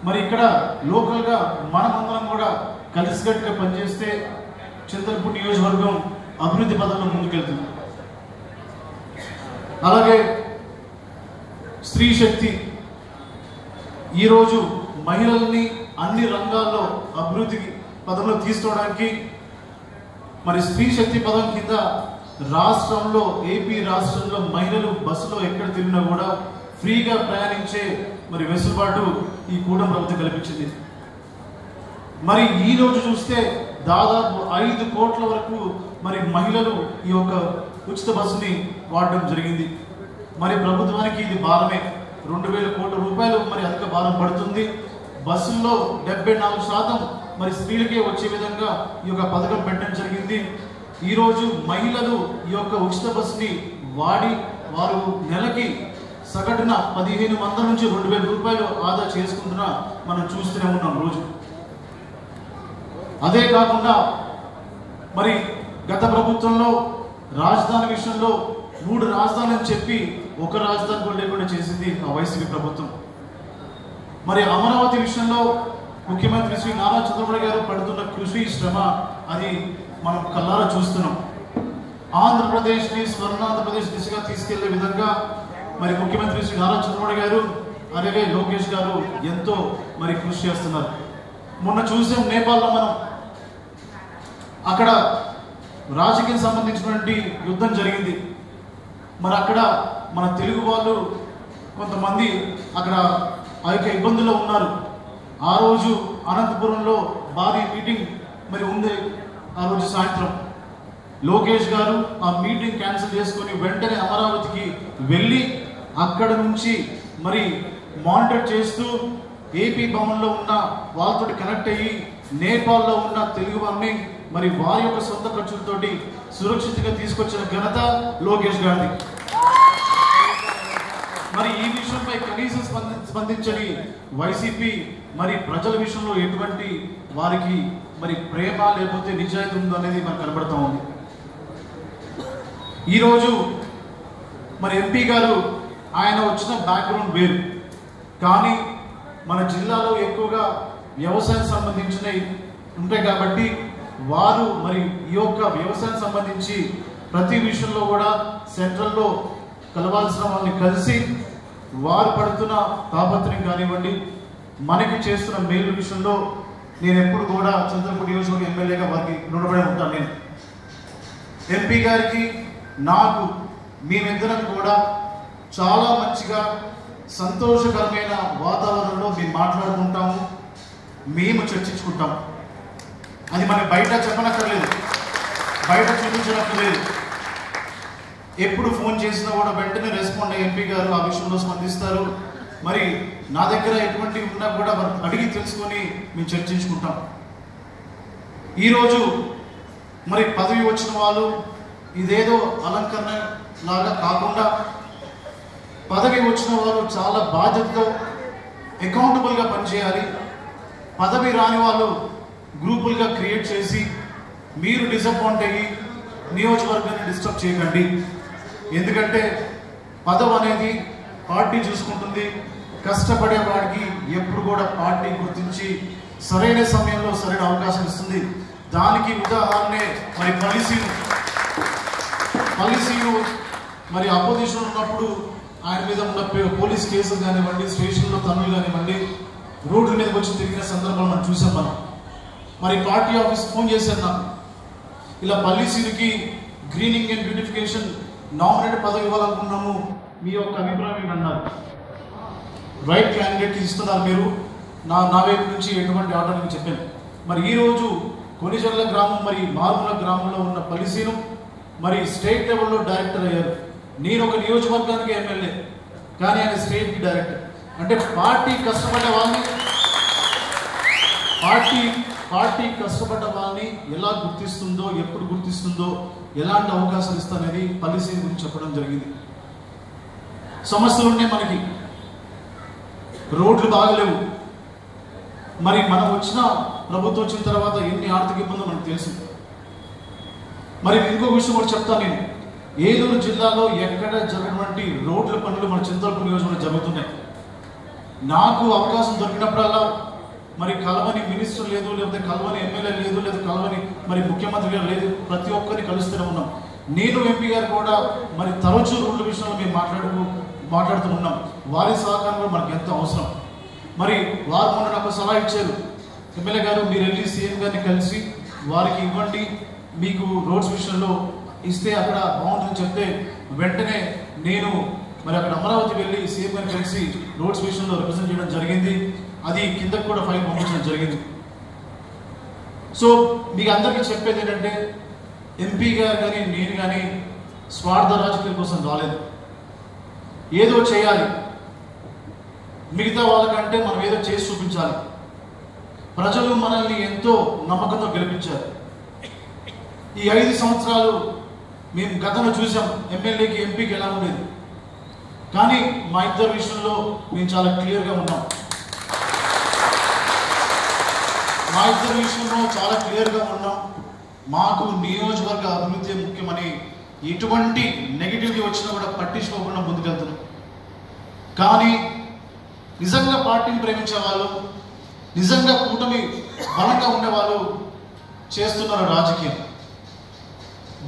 మరి ఇక్కడ లోకల్ గా మనమందరం కూడా కలిసికట్టుగా పనిచేస్తే చింతలపూడి నియోజకవర్గం అభివృద్ధి పదంలో ముందుకెళ్తుంది. అలాగే స్త్రీ శక్తి ఈరోజు మహిళల్ని అన్ని రంగాల్లో అభివృద్ధి పదంలో తీసుకోవడానికి మరి స్త్రీ శక్తి పదం కింద రాష్ట్రంలో ఏపీ రాష్ట్రంలో మహిళలు బస్సులో ఎక్కడ తిరిగినా కూడా ఫ్రీగా ప్రయాణించే మరి వెసులుబాటు ఈ కూటమి ప్రభుత్వం కల్పించింది. మరి ఈ రోజు చూస్తే దాదాపు 5 కోట్ల వరకు మరి మహిళలు ఈ యొక్క ఉచిత బస్సుని వాడడం జరిగింది. మరి ప్రభుత్వానికి ఇది భారమే, 2000 కోట్ల రూపాయలు మరి అధిక భారం పడుతుంది. బస్సుల్లో 74% మరి స్త్రీలకే వచ్చే విధంగా ఈ యొక్క పథకం పెట్టడం జరిగింది. ఈరోజు మహిళలు ఈ యొక్క ఉచిత బస్సుని వాడి వారు నెలకి సగటున 1500 నుంచి 2000 రూపాయలు ఆదా చేసుకుంటున్నా మనం చూస్తూనే ఉన్నాం రోజు. అదే కాకుండా మరి గత ప్రభుత్వంలో రాజధాని విషయంలో 3 రాజధానులు అని చెప్పి ఒక రాజధాని కూడా లేకుండా చేసింది ఆ వైసీపీ ప్రభుత్వం. మరి అమరావతి విషయంలో ముఖ్యమంత్రి శ్రీ నారా చంద్రబాబు గారు పడుతున్న కృషి శ్రమ అది మనం కళ్ళారా చూస్తున్నాం. ఆంధ్రప్రదేశ్ని స్వర్ణాంధ్రప్రదేశ్ దిశగా తీసుకెళ్లే విధంగా మరి ముఖ్యమంత్రి శ్రీ నారా చంద్రబాబు గారు అలాగే లోకేష్ గారు ఎంతో మరి కృషి చేస్తున్నారు. మొన్న చూసాం నేపాల్లో మనం అక్కడ రాజకీయం సంబంధించినటువంటి యుద్ధం జరిగింది. మరి అక్కడ మన తెలుగు వాళ్ళు కొంతమంది అక్కడ ఆ యొక్క ఇబ్బందుల్లో ఉన్నారు. ఆ రోజు అనంతపురంలో భారీ మీటింగ్ మరి ఉంది. ఆ రోజు సాయంత్రం లోకేష్ గారు ఆ మీటింగ్ క్యాన్సిల్ చేసుకొని వెంటనే అమరావతికి వెళ్ళి అక్కడ నుంచి మరి మానిటర్ చేస్తూ ఏపీ భవన్లో ఉన్న వాళ్ళతో కనెక్ట్ అయ్యి నేపాల్లో ఉన్న తెలుగు వారిని మరి వారి యొక్క సొంత ఖర్చులతోటి సురక్షితంగా తీసుకొచ్చిన ఘనత లోకేష్ గారిది. మరి ఈ విషయంపై కనీసం స్పందించని వైసీపీ మరి ప్రజల విషయంలో ఎటువంటి వారికి మరి ప్రేమ లేకపోతే నిజాయితీ ఉందో అనేది మనకు కనబడతా ఉంది. ఈరోజు మరి ఎంపీ గారు ఆయన వచ్చిన బ్యాక్గ్రౌండ్ వేరు, కానీ మన జిల్లాలో ఎక్కువగా వ్యవసాయం సంబంధించినవి ఉంటాయి కాబట్టి వారు మరి ఈ యొక్క వ్యవసాయం సంబంధించి ప్రతి విషయంలో కూడా సెంట్రల్లో కలవాల్సిన వాళ్ళని కలిసి వారు పడుతున్న తాపత్రయం కానివ్వండి మనకి చేస్తున్న మేలు విషయంలో నేను ఎప్పుడు కూడా చంద్రపూడి నియోజకవర్గ ఎమ్మెల్యేగా వారికి రుణపడి ఉంటాను. నేను ఎంపీ గారికి నాకు మేమిద్దరం కూడా చాలా మంచిగా సంతోషకరమైన వాతావరణంలో మేము మాట్లాడుకుంటాము, మేము చర్చించుకుంటాము. అది మనకి బయట చెప్పనక్కర్లేదు, బయట చూపించనక్కర్లేదు. ఎప్పుడు ఫోన్ చేసినా కూడా వెంటనే రెస్పాండ్ అయ్యే ఎంపీ గారు ఆ విషయంలో స్పందిస్తారు. మరి నా దగ్గర ఎటువంటి ఉన్నా కూడా అడిగి తెలుసుకొని మేము చర్చించుకుంటాం. ఈరోజు మరి పదవి వచ్చిన వాళ్ళు ఇదేదో అలంకరణ లాగా కాకుండా పదవి వచ్చిన వాళ్ళు చాలా బాధ్యతతో అకౌంటబుల్గా పనిచేయాలి. పదవి రాని వాళ్ళు గ్రూపులుగా క్రియేట్ చేసి మీరు డిసప్పాయింట్ అయ్యి నియోజకవర్గాన్ని డిస్టర్బ్ చేయకండి. ఎందుకంటే పదవి అనేది పార్టీ చూసుకుంటుంది, కష్టపడే వాడికి ఎప్పుడు కూడా పార్టీ గుర్తించి సరైన సమయంలో సరైన అవకాశం ఇస్తుంది. దానికి ఉదాహరణే మరి పలిసీలు మరి అపోజిషన్ ఉన్నప్పుడు ఆయన మీద ఉన్న పోలీస్ కేసులు కానివ్వండి, స్టేషన్లో తన్నులు కానివ్వండి, రోడ్ల మీదకి వచ్చి తిరిగిన సందర్భాలు మనం చూసాం. మరి పార్టీ ఆఫీస్ ఫోన్ చేశారు నాకు, ఇలా పల్లీసీనికి గ్రీనింగ్ అండ్ బ్యూటిఫికేషన్ నామినేటెడ్ పదవి ఇవ్వాలనుకున్నాము, మీ యొక్క అభిప్రాయం ఏంటన్నారు? రైట్ క్యాండిడేట్కి ఇస్తున్నారు మీరు, నా వైపు నుంచి ఎటువంటి ఆర్డర్ అని చెప్పాను. మరి ఈరోజు కొనిజర్ల గ్రామం మరి మారుమూల గ్రామంలో ఉన్న పల్లీసీను మరి స్టేట్ లెవెల్లో డైరెక్టర్ అయ్యారు. నేను ఒక నియోజకవర్గానికి ఎమ్మెల్యే, కానీ ఆయన స్టేట్కి డైరెక్టర్. అంటే పార్టీ కష్టపడ్డ వాళ్ళని ఎలా గుర్తిస్తుందో, ఎప్పుడు గుర్తిస్తుందో, ఎలాంటి అవకాశాలు ఇస్తానని పల్లీసీని గురించి చెప్పడం జరిగింది. సమస్యలు ఉన్నాయి మనకి, రోడ్లు బాగలేవు. మరి మనం వచ్చిన ప్రభుత్వం వచ్చిన తర్వాత ఎన్ని ఆర్థిక ఇబ్బందులు మనకు తెలుసు. మరి ఇంకొక విషయం కూడా చెప్తాను నేను, ఏలూరు జిల్లాలో ఎక్కడ జరిగినటువంటి రోడ్ల పనులు మన చింతలపూడి నియోజకవర్గంలో జరుగుతున్నాయి. నాకు అవకాశం దొరికినప్పుడల్లా మరి కలవని మినిస్టర్ లేదు, లేకపోతే కలవని ఎమ్మెల్యే లేదు, లేదా కలవని మరి ముఖ్యమంత్రి గారు లేదు, ప్రతి ఒక్కరిని కలుస్తూనే ఉన్నాం. నేను ఎంపీ గారు కూడా మరి తరచూ రోడ్ల విషయంలో మేము మాట్లాడుతూ ఉన్నాం. వారి సహకారం కూడా మనకు ఎంతో అవసరం. మరి వారు మొన్న నాకు సలహా ఇచ్చారు, ఎమ్మెల్యే గారు మీరు వెళ్ళి సీఎం గారిని కలిసి వారికి ఇవ్వండి, మీకు రోడ్స్ విషయంలో ఇస్తే అక్కడ బాగుంటుందని చెప్తే వెంటనే నేను మరి అక్కడ అమరావతి వెళ్ళి సీఎం గారిని కలిసి రోడ్స్ విషయంలో రిప్రజెంట్ చేయడం జరిగింది. అది కిందకు కూడా ఫైల్ పంపించడం జరిగింది. సో మీకు అందరికీ చెప్పేది ఏంటంటే, ఎంపీ గారు కానీ నేను కానీ స్వార్థ రాజకీయాల కోసం రాలేదు. ఏదో చేయాలి, మిగతా వాళ్ళకంటే మనం ఏదో చేసి చూపించాలి. ప్రజలు మనల్ని ఎంతో నమ్మకంతో గెలిపించారు. ఈ 5 సంవత్సరాలు మేము గతంలో చూసాం ఎమ్మెల్యేకి ఎంపీకి ఎలా ఉండేది, కానీ మా ఇద్దరి విషయంలో మేము చాలా క్లియర్గా ఉన్నాం. మాకు నియోజకవర్గ అభివృద్ధి ముఖ్యమని ఎటువంటి నెగిటివిటీ వచ్చినా కూడా పట్టించుకోకుండా ముందుకెళ్తున్నాం. కానీ నిజంగా పార్టీని ప్రేమించే వాళ్ళు, నిజంగా కూటమి బలంగా ఉండేవాళ్ళు చేస్తున్నారు రాజకీయం.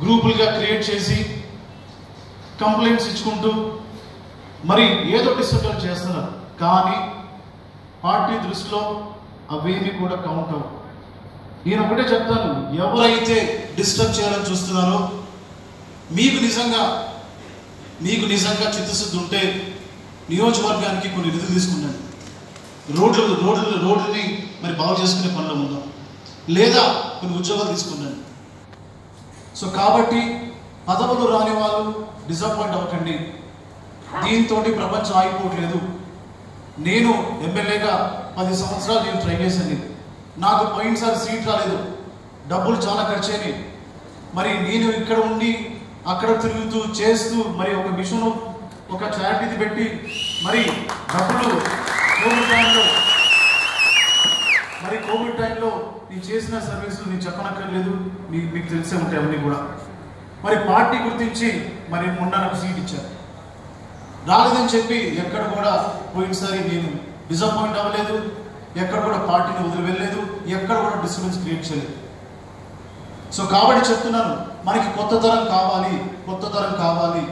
గ్రూపులుగా క్రియేట్ చేసి కంప్లైంట్స్ ఇచ్చుకుంటూ మరి ఏదో డిస్టర్బ్ చేస్తున్నారు. కానీ పార్టీ దృష్టిలో అవేమి కూడా కౌంట్ అవ్వవు. నేను ఒకటే చెప్తాను, ఎవరైతే డిస్టర్బ్ చేయాలని చూస్తున్నారో మీకు నిజంగా చిత్తశుద్ధి ఉంటే నియోజకవర్గానికి కొన్ని నిధులు తీసుకున్నాను, రోడ్లని మరి బాగు చేసుకునే పనులు ఉందాం, లేదా కొన్ని ఉద్యోగాలు తీసుకున్నాను. సో కాబట్టి పదవులు రాని వాళ్ళు డిసప్పాయింట్ అవ్వకండి. దీంతో ప్రపంచం ఆగిపోవట్లేదు. నేను ఎమ్మెల్యేగా 10 సంవత్సరాలు నేను ట్రై చేశాను. నాకు పోయినసారి సీట్ రాలేదు, డబ్బులు చాలా ఖర్చు అయినాయి. మరి నేను ఇక్కడ ఉండి అక్కడ తిరుగుతూ చేస్తూ మరి ఒక మిషన్ ఒక చారిటీది పెట్టి మరి డబ్బులు కోవిడ్ టైంలో నేను చేసిన సర్వీసులు నేను చెప్పనక్కర్లేదు, మీకు తెలిసే ఉంటాయి అవన్నీ కూడా. మరి పార్టీ గుర్తించి మరి మొన్న నాకు సీట్ ఇచ్చారు. రాలేదని చెప్పి ఎక్కడ కూడా పోయినసారి నేను డిసప్పాయింట్ అవ్వలేదు, ఎక్కడ కూడా పార్టీని వదిలి వెళ్ళలేదు, ఎక్కడ కూడా డిస్టర్బెన్స్ క్రియేట్ చేయలేదు. సో కాబట్టి చెప్తున్నాను, మనకి కొత్త తరం కావాలి.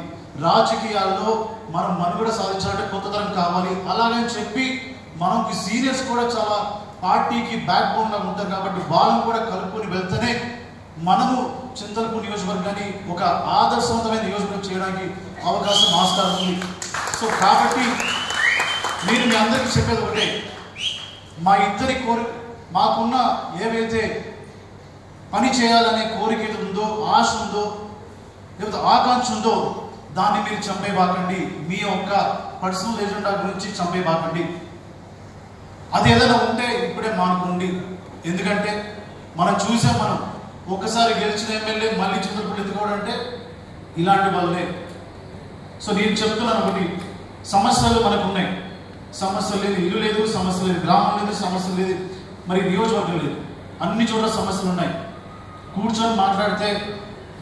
రాజకీయాల్లో మనం మనుగడ సాధించాలంటే కొత్త తరం కావాలి. అలాగని చెప్పి మనకి సీనియర్స్ కూడా చాలా పార్టీకి బ్యాక్ బోన్ గా ఉంటారు. కాబట్టి వాళ్ళని కూడా కలుపుకొని వెళ్తేనే మనము చింతలపూడి నియోజకవర్గాన్ని ఒక ఆదర్శవంతమైన నియోజకవర్గం చేయడానికి అవకాశం ఆస్కారం ఉంది. సో కాబట్టి మీ అందరికీ చెప్పేది ఒకటే, మా ఇద్దరి మాకున్న ఏవైతే పని చేయాలనే కోరిక ఉందో, ఆశ ఉందో, లేకపోతే ఆకాంక్ష ఉందో, దాన్ని మీరు చంపేబాకండి. మీ యొక్క పర్సనల్ ఎజెండా గురించి చంపేబాకండి. అది ఏదైనా ఉంటే ఇప్పుడే మానుకోండి. ఎందుకంటే మనం ఒకసారి గెలిచిన ఎమ్మెల్యే మళ్ళీ చింతలపూడి ఎత్తుకోవడం అంటే ఇలాంటి వాళ్ళే. సో నేను చెప్తున్నాను, ఒకటి సమస్యలు మనకు ఉన్నాయి. సమస్యలు లేదు, ఇల్లు లేదు, సమస్య లేదు, గ్రామం లేదు, సమస్య లేదు, మరి నియోజకవర్గం లేదు, అన్ని చోట్ల సమస్యలు ఉన్నాయి. కూర్చొని మాట్లాడితే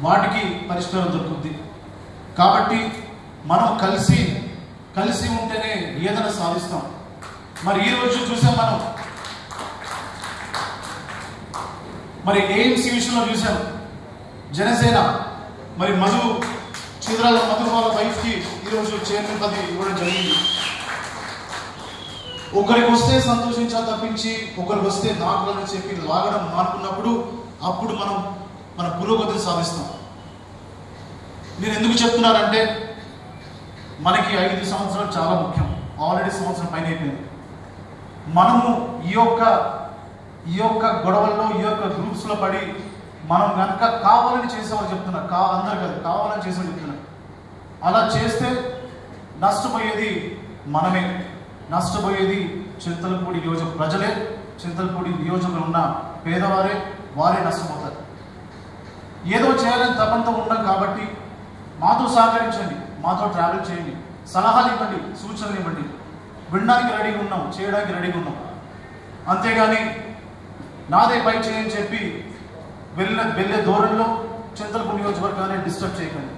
వాటికి పరిష్కారం దొరుకుతుంది. కాబట్టి మనం కలిసి ఉంటేనే ఏదైనా సాధిస్తాం. మరి ఈరోజు చూసాం మనం, మరి ఏఎంసీ విషయంలో చూసాం, జనసేన మరి చీదరాల మధు వాళ్ళ వైఫ్కి ఈరోజు చైర్మన్ పదవి ఇవ్వడం జరిగింది. ఒకరికి వస్తే సంతోషించాలి తప్పించి ఒకరికి వస్తే నాకు అని చెప్పి లాగడం మానుకున్నప్పుడు అప్పుడు మనం మన పురోగతిని సాధిస్తాం. నేను ఎందుకు చెప్తున్నానంటే మనకి 5 సంవత్సరాలు చాలా ముఖ్యం. ఆల్రెడీ సంవత్సరం పైన అయిపోయింది. మనము ఈ యొక్క గొడవల్లో ఈ యొక్క గ్రూప్స్లో పడి మనం కనుక కావాలని చేసేవాళ్ళు చెప్తున్నా, అందరు కాదు, కావాలని చేసేవాళ్ళు చెప్తున్నా. అలా చేస్తే నష్టపోయేది మనమే, నష్టపోయేది చింతలపూడి నియోజక ప్రజలే, చింతలపూడి నియోజకంలో ఉన్న పేదవారే, వారే నష్టపోతారు. ఏదో చేయాలని తపంతో ఉన్నాం కాబట్టి మాతో సహకరించండి, మాతో ట్రావెల్ చేయండి, సలహాలు ఇవ్వండి, సూచనలు ఇవ్వండి. వినడానికి రెడీగా ఉన్నాం, చేయడానికి రెడీగా ఉన్నాం. అంతేగాని నాదే పై చేయని చెప్పి వెళ్ళే దూరంలో చింతలపూడి నియోజకవర్గాన్ని డిస్టర్బ్ చేయకండి.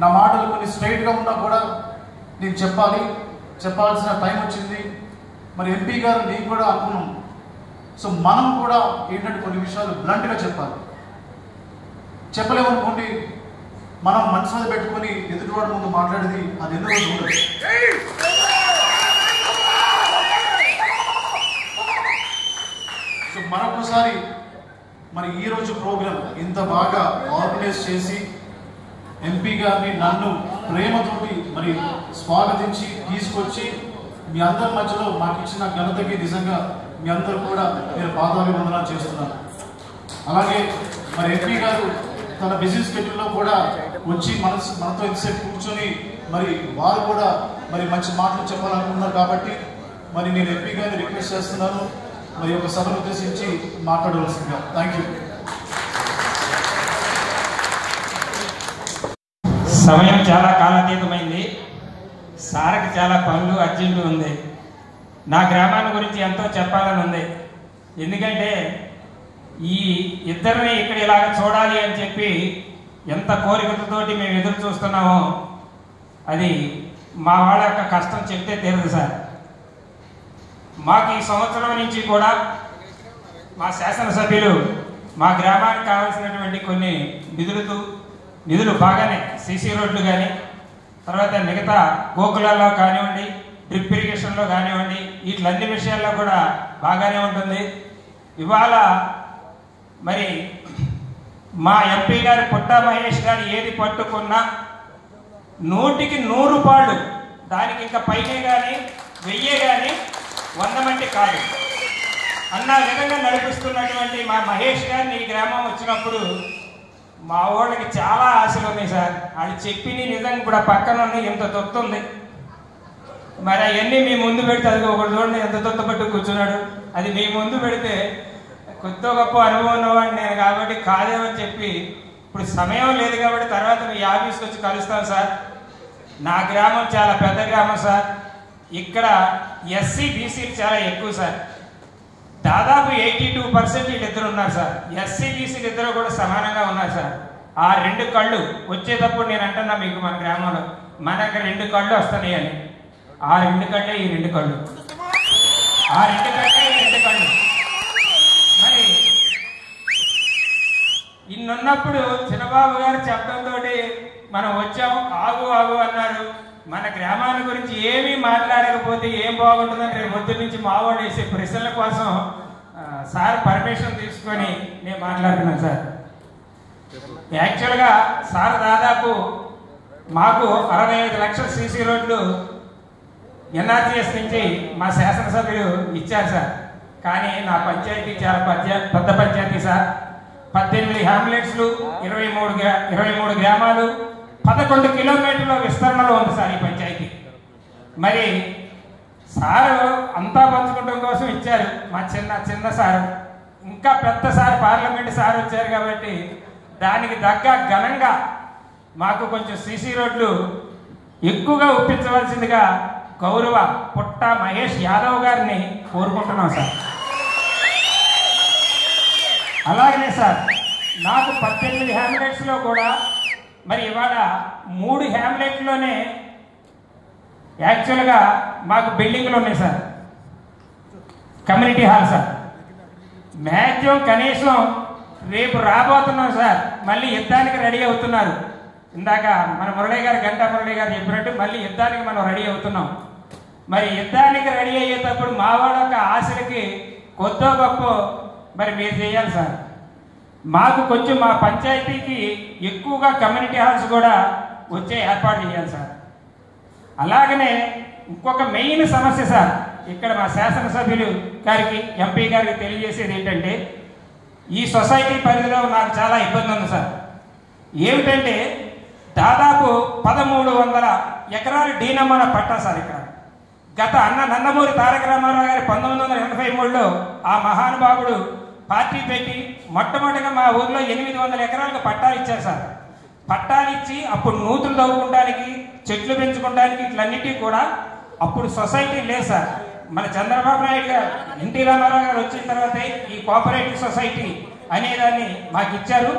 నా మాటలు కొన్ని స్ట్రైట్గా ఉన్నా కూడా నేను చెప్పాల్సిన టైం వచ్చింది. మరి ఎంపీ గారు నేను కూడా అనుకున్నాం. సో మనం కూడా ఏంటంటే కొన్ని విషయాలు బ్లంట్గా చెప్పాలి. చెప్పలేమనుకోండి, మనం మనసు మీద పెట్టుకొని ఎదుటివాడి ముందు మాట్లాడేది అది ఎన్నో రోజులు ఉండదు. సో మరొకసారి మరి ఈరోజు ప్రోగ్రాం ఇంత బాగా ఆర్గనైజ్ చేసి ఎంపీ గారిని నన్ను ప్రేమతోటి మరి స్వాగతించి తీసుకొచ్చి మీ అందరి మధ్యలో మాకు ఇచ్చిన ఘనతకి నిజంగా మీ అందరూ కూడా నేను పాదాభివందనాలు చేస్తున్నాను. అలాగే మరి ఎంపీ గారు తన బిజీ స్కెడ్యూల్లో కూడా వచ్చి మనతో ఎంతసేపు కూర్చొని మరి వారు కూడా మరి మంచి మాటలు చెప్పాలనుకున్నారు కాబట్టి మరి నేను ఎంపీ గారిని రిక్వెస్ట్ చేస్తున్నాను, మరి ఒక సభను ఉద్దేశించి మాట్లాడవలసిందిగా. Thank you. సమయం చాలా కాలాతీతమైంది. సార్కి చాలా పనులు అర్జెంటు ఉంది. నా గ్రామాన్ని గురించి ఎంతో చెప్పాలని ఉంది. ఎందుకంటే ఈ ఇద్దరిని ఇక్కడ ఇలాగ చూడాలి అని చెప్పి ఎంత కోరికతోటి మేము ఎదురు చూస్తున్నామో అది మా వాళ్ళ యొక్క కష్టం చెప్తే తీరదు సార్. మాకు ఈ సంవత్సరం నుంచి కూడా మా శాసనసభ్యులు మా గ్రామానికి కావాల్సినటువంటి కొన్ని నిధులు బాగానే సీసీ రోడ్లు కానీ, తర్వాత మిగతా గోకులాల్లో కానివ్వండి, డ్రిప్ ఇరిగేషన్లో కానివ్వండి, వీటిలన్ని విషయాల్లో కూడా బాగానే ఉంటుంది. ఇవాళ మరి మా ఎంపీ గారు పుట్టా మహేష్ గారు ఏది పట్టుకున్నా 100కి 100 పాళ్ళు, దానికి ఇంకా పైనే కానీ 1000 కానీ 100 మంది కాదు అన్న విధంగా నడిపిస్తున్నటువంటి మా మహేష్ గారిని ఈ గ్రామం వచ్చినప్పుడు మా వాళ్ళకి చాలా ఆశలు ఉన్నాయి సార్. అది చెప్పి నిజంగా ఇప్పుడు ఆ పక్కన ఉంది, ఎంత తొత్తుంది. మరి అవన్నీ మీ ముందు పెడితే అది ఒకటి చూడండి ఎంత తొత్తపట్టు కూర్చున్నాడు. అది మీ ముందు పెడితే కొత్త గొప్ప అనుభవం ఉన్నవాడిని నేను కాబట్టి కాదేమని చెప్పి ఇప్పుడు సమయం లేదు కాబట్టి తర్వాత మీ ఆఫీస్కి వచ్చి కలుస్తాను సార్. నా గ్రామం చాలా పెద్ద గ్రామం సార్. ఇక్కడ ఎస్సీ బీసీలు చాలా ఎక్కువ సార్. దాదాపు 82% వీళ్ళిద్దరు ఉన్నారు సార్. ఎస్సీ బీసీలు ఇద్దరు కూడా సమానంగా ఉన్నారు సార్. ఆ 2 కళ్ళు వచ్చేటప్పుడు నేను అంటున్నా మీకు, మన గ్రామంలో మనకు 2 కళ్ళు వస్తున్నాయి అని. ఆ 2 కళ్ళే ఈ 2 కళ్ళు, ఆ 2 కళ్ళే ఈ 2 కళ్ళు. మరి ఇన్నున్నప్పుడు చిన్నబాబు గారు చెప్పడంతో మనం వచ్చాం, ఆగు అన్నారు. మన గ్రామాల గురించి ఏమీ మాట్లాడకపోతే ఏం బాగుంటుందని రేపు పొద్దున్న నుంచి మా వాళ్ళు వేసే ప్రశ్నల కోసం సార్ పర్మిషన్ తీసుకొని నేను మాట్లాడుతున్నాను సార్. యాక్చువల్గా సార్ దాదాపు మాకు 65 లక్షల సీసీ రోడ్లు ఎన్ఆర్జీఎస్ నుంచి మా శాసనసభ్యులు ఇచ్చారు సార్. కానీ నా పంచాయతీ చాలా పెద్ద పంచాయతీ సార్. 18 హ్యామ్లెట్స్లు, 23 గ్రామాలు, 11 కిలోమీటర్ల విస్తరణలో ఉంది సార్ ఈ పంచాయతీ. మరి సారు అంతా పంచుకోవడం కోసం ఇచ్చారు మా చిన్న సారు. ఇంకా పెద్ద సార్ పార్లమెంట్ సార్ వచ్చారు కాబట్టి దానికి తగ్గ ఘనంగా మాకు కొంచెం సీసీ రోడ్లు ఎక్కువగా ఒప్పించవలసిందిగా గౌరవ పుట్టా మహేష్ యాదవ్ గారిని కోరుకుంటున్నాం సార్. అలాగనే సార్ నాకు 18 హ్యామ్లెట్స్లో కూడా మరి ఇవాళ 3 హ్యామ్లెట్లోనే యాక్చువల్గా మాకు బిల్డింగ్లు ఉన్నాయి sir, community hall sir. Maximum కనీసం రేపు రాబోతున్నాం సార్, మళ్ళీ యుద్ధానికి రెడీ అవుతున్నారు. ఇందాక మన గంటా మురళి గారు చెప్పినట్టు మళ్ళీ యుద్ధానికి మనం రెడీ అవుతున్నాం. మరి యుద్ధానికి రెడీ అయ్యేటప్పుడు మా వాళ్ళ యొక్క ఆశలకి కొద్దో గొప్ప మరి మీరు చేయాలి సార్. మాకు కొంచెం మా పంచాయతీకి ఎక్కువగా కమ్యూనిటీ హాల్స్ కూడా వచ్చే ఏర్పాటు చేయాలి సార్. అలాగనే ఇంకొక మెయిన్ సమస్య సార్, ఇక్కడ మా శాసనసభ్యులు గారికి ఎంపీ గారికి తెలియజేసేది ఏంటంటే, ఈ సొసైటీ పరిధిలో నాకు చాలా ఇబ్బంది ఉంది సార్. ఏమిటంటే దాదాపు 1300 ఎకరాలు డీనమ్మన పట్టా సార్. ఇక్కడ గత నందమూరి తారక రామారావు గారి 1983లో ఆ మహానుభావుడు పార్టీ పెట్టి మొట్టమొదటిగా మా ఊర్లో 800 ఎకరాలకు పట్టాలు ఇచ్చారు సార్. పట్టాలు ఇచ్చి అప్పుడు నూతులు తవ్వుకోవడానికి, చెట్లు పెంచుకోవడానికి ఇట్లన్నిటికీ కూడా అప్పుడు సొసైటీ లేదు సార్. మన చంద్రబాబు నాయుడు గారు, ఎన్టీ రామారావు గారు వచ్చిన తర్వాతే ఈ కోఆపరేటివ్ సొసైటీ అనేదాన్ని మాకు ఇచ్చారు.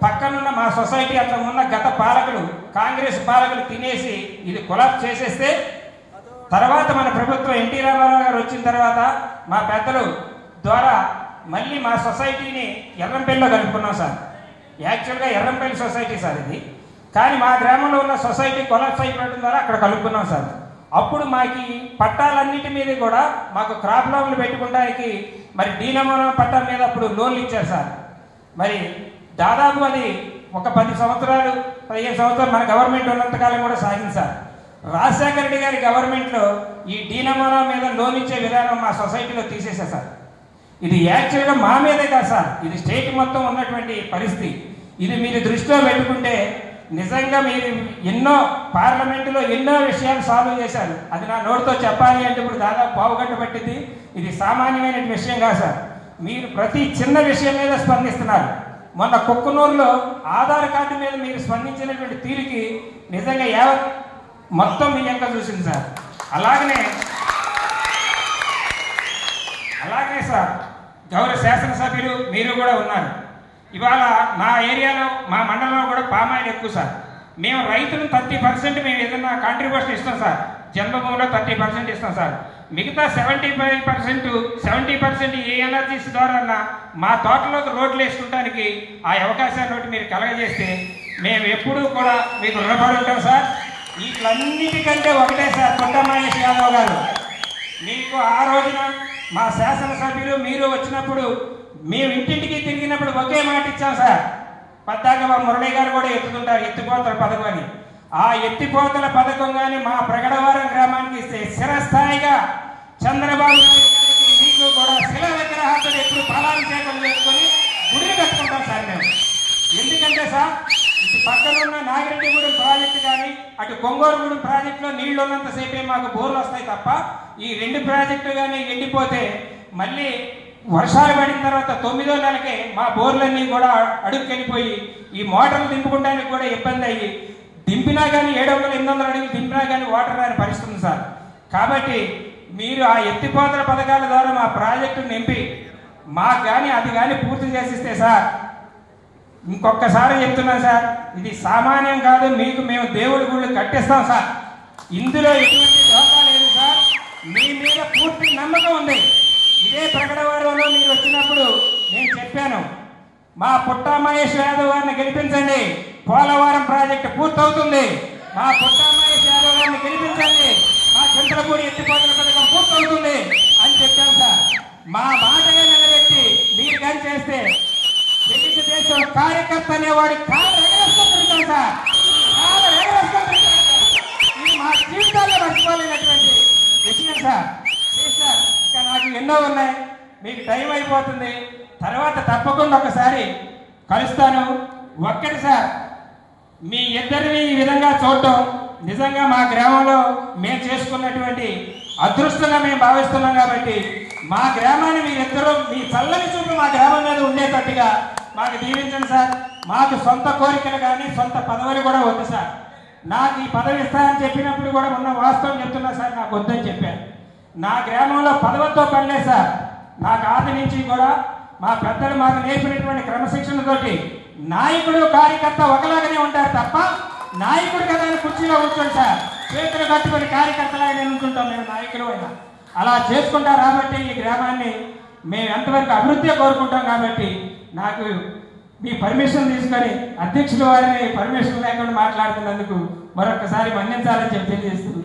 పక్కనున్న మా సొసైటీ అట్లా ఉన్న గత పాలకులు, కాంగ్రెస్ పాలకులు తినేసి ఇది కొలాప్స్ చేసేస్తే, తర్వాత మన ప్రభుత్వం ఎన్టీ రామారావు గారు వచ్చిన తర్వాత మా పెద్దలు ద్వారా మళ్ళీ మా సొసైటీని ఎర్రంపల్లిలో కలుపుకున్నాం సార్. యాక్చువల్గా ఎర్రంపల్లి సొసైటీ సార్ ఇది, కానీ మా గ్రామంలో ఉన్న సొసైటీ కొలాప్స్ అయిపోవడం ద్వారా అక్కడ కలుపుకున్నాం సార్. అప్పుడు మాకు పట్టాలన్నిటి మీద కూడా మాకు క్రాప్ లోన్లు పెట్టుకోవడానికి మరి డీనమోనా పట్టా మీద అప్పుడు లోన్లు ఇచ్చారు సార్. మరి దాదాపు అది ఒక 10 సంవత్సరాలు 15 సంవత్సరాలు మన గవర్నమెంట్ ఉన్నంతకాలం కూడా సాగింది సార్. రాజశేఖర రెడ్డి గారి గవర్నమెంట్లో ఈ డీనమోనా మీద లోన్ ఇచ్చే విధానం మా సొసైటీలో తీసేశారు సార్. ఇది యాక్చువల్గా మా మీదే కాదు సార్, ఇది స్టేట్ మొత్తం ఉన్నటువంటి పరిస్థితి. ఇది మీరు దృష్టిలో పెట్టుకుంటే నిజంగా మీరు ఎన్నో పార్లమెంటులో ఎన్నో విషయాలు సాల్వ్ చేశారు. అది నా నోటితో చెప్పాలి అంటే ఇప్పుడు దాదాపు పావుగంట పట్టింది. ఇది సామాన్యమైన విషయం కాదు సార్. మీరు ప్రతి చిన్న విషయం మీద స్పందిస్తున్నారు. మొన్న కుక్కునూరులో ఆధార్ కార్డు మీద మీరు స్పందించినటువంటి తీరుకి నిజంగా యావత్ మొత్తం మీ ఇంకా చూసింది సార్. అలాగనే సార్ గౌరవ శాసనసభ్యులు మీరు కూడా ఉన్నారు. ఇవాళ మా ఏరియాలో మా మండలంలో కూడా పామాయిల్ ఎక్కువ సార్. మేము రైతులు 30% మేము ఏదైనా కాంట్రిబ్యూషన్ ఇస్తాం సార్. జన్మభూమిలో 30% ఇస్తాం సార్. మిగతా 70% ఏ ఎనర్జీస్ ద్వారా మా తోటలోకి రోడ్లు వేసుకుంటానికి ఆ అవకాశాన్ని మీరు కలగజేస్తే మేము ఎప్పుడూ కూడా మీకు రుణపడి ఉంటాం సార్. వీటన్నిటికంటే ఒకటే సార్, పుట్ట మహేష్ యాదవ్ గారు, మీకు ఆ రోజున మా శాసనసభ్యులు మీరు వచ్చినప్పుడు మేము ఇంటింటికి తిరిగినప్పుడు ఒకే మాట ఇచ్చాం సార్. పద్దాక మా మురళి గారు కూడా ఎత్తుతుంటారు ఎత్తిపోతల పథకం అని. ఆ ఎత్తిపోతల పథకం కానీ మా ప్రగడవరం గ్రామానికి ఇస్తే స్థిరస్థాయిగా చంద్రబాబు నాయుడు గారికి మీకు కూడా శిలా విగ్రహాలతో ఎప్పుడు పాలాభిషేకం చేసుకొని గుడిని కట్టుకుంటాం సార్ మేము. ఎందుకంటే సార్ ఇటు పక్కనున్న నాగిరెడ్డిగూడెం ప్రాజెక్టు కానీ అటు కొంగోరుగూడెం ప్రాజెక్టులో నీళ్లు ఉన్నంతసేపే మాకు బోర్లు వస్తాయి తప్ప ఈ 2 ప్రాజెక్టులు కానీ ఎండిపోతే మళ్ళీ వర్షాలు పడిన తర్వాత 9వ నెలకే మా బోర్లన్నీ కూడా అడుగుకెళ్ళిపోయి ఈ మోటార్లు దింపుకోవడానికి కూడా ఇబ్బంది అయ్యి దింపినా కానీ 700-800 అడుగులు దింపినా కానీ వాటర్ రాని పరిస్థితుంది సార్. కాబట్టి మీరు ఆ ఎత్తిపోతల పథకాల ద్వారా మా ప్రాజెక్టును నింపి మాకు కానీ అది కానీ పూర్తి చేసిస్తే సార్, ఇంకొకసారి చెప్తున్నాను సార్, ఇది సామాన్యం కాదు. మీకు మేము దేవుడి గుళ్ళు కట్టిస్తాం సార్. ఇందులో ఎటువంటి దోషా లేదు సార్. మీ మీద పూర్తి నమ్మకం ఉంది. ఇదే ప్రకటనలో మీరు వచ్చినప్పుడు నేను చెప్పాను, మా పుట్ట మహేష్ యాదవ్ గారిని గెలిపించండి, పోలవరం ప్రాజెక్టు పూర్తవుతుంది. మా పుట్ట మహేష్ యాదవ్ గారిని గెలిపించండి, మా చింతలపూడి ఎత్తిపోతల పథకం పూర్తవుతుంది అని చెప్పాను సార్. మా మాటగా నిలబెట్టి మీరు కానీ చేస్తే తెలుగుదేశం కార్యకర్త అనేవాడి కాలు ఎగరేసుకుంటాం సార్. కాలు ఎగరేసుకుంటాం. ఇది మా జీవితాల్లో మర్చిపోలేనటువంటి విషయం సార్. సార్ ఇంకా నాకు ఎన్నో ఉన్నాయి, మీకు టైం అయిపోతుంది. తర్వాత తప్పకుండా ఒకసారి కలుస్తాను. ఒక్కటి సార్, మీ ఇద్దరిని ఈ విధంగా చూడటం నిజంగా మా గ్రామంలో మేము చేసుకున్నటువంటి అదృష్టంగా మేము భావిస్తున్నాం. కాబట్టి మా గ్రామాన్ని మీరిద్దరూ మీ చల్లని చూపు మా గ్రామం మీద ఉండేటట్టుగా మాకు దీవించండి సార్. మాకు సొంత కోరికలు కానీ సొంత పదవులు కూడా వద్దు సార్. నాకు ఈ పదవి ఇస్తానని చెప్పినప్పుడు కూడా ఉన్న వాస్తవం చెప్తున్నా సార్, నాకు వద్దని చెప్పాను. నా గ్రామంలో పదవులతో పనిలేదు సార్. నాకు ఆది నుంచి కూడా మా పెద్దలు మాకు నేర్పినటువంటి క్రమశిక్షణతోటి నాయకుడు కార్యకర్త ఒకలాగానే ఉంటారు తప్ప నాయకుడు కదా కుర్చీలో కూర్చోండి సార్. చేతులు కట్టుకొని కార్యకర్తలాగా నేను ఉంటుంటాం మేము నాయకులు అయినా. అలా చేసుకుంటారు కాబట్టి ఈ గ్రామాన్ని మేము ఎంతవరకు అభివృద్ధి కోరుకుంటాం. కాబట్టి నాకు మీ పర్మిషన్ తీసుకొని అధ్యక్షుల వారిని పర్మిషన్ లేకుండా మాట్లాడుతున్నందుకు మరొకసారి మన్నించాలని చెప్పి తెలియజేస్తుంది.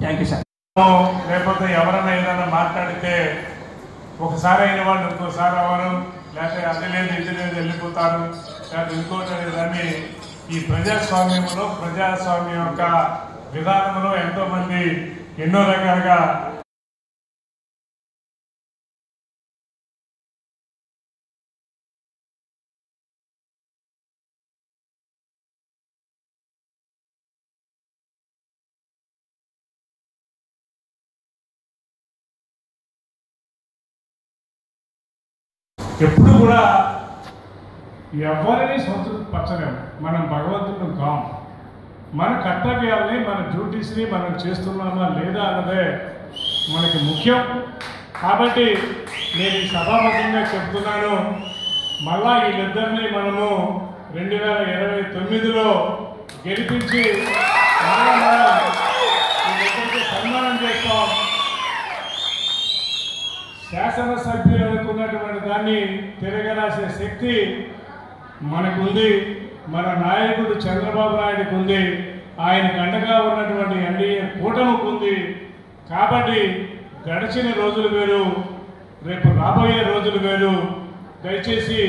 Thank you sir. లేకపోతే ఎవరైనా ఏదైనా మాట్లాడితే ఒకసారి అయిన వాళ్ళు ఇంకోసారి అవ్వరు, లేకపోతే అది లేదు ఇది లేదు వెళ్ళిపోతారు, లేకపోతే ఇంకోటి లేదని ఈ ప్రజాస్వామ్యంలో ప్రజాస్వామ్యం యొక్క విధానంలో ఎంతో మంది ఎన్నో రకాలుగా ఎప్పుడు కూడా ఎవరిని సంతృప్తిపరచలేము. మనం భగవంతుడు కాం. మన కర్తవ్యాల్ని మన డ్యూటీస్ని మనం చేస్తున్నామా లేదా అన్నదే మనకి ముఖ్యం. కాబట్టి నేను ఈ సభాముఖంగా చెప్తున్నాను, మళ్ళా వీళ్ళిద్దరినీ మనము 2029లో గెలిపించి వీళ్ళిద్దరికి సన్మానం చేస్తాం. శాసనసభ్యులు అనుకున్నటువంటి దాన్ని తిరగరాసే శక్తి మనకుంది. మన నాయకుడు చంద్రబాబు నాయుడుకు ఉంది. ఆయనకు అండగా ఉన్నటువంటి ఎన్డీఏ కూటమికి ఉంది. కాబట్టి గడిచిన రోజులు వేరు, రేపు రాబోయే రోజులు వేరు. దయచేసి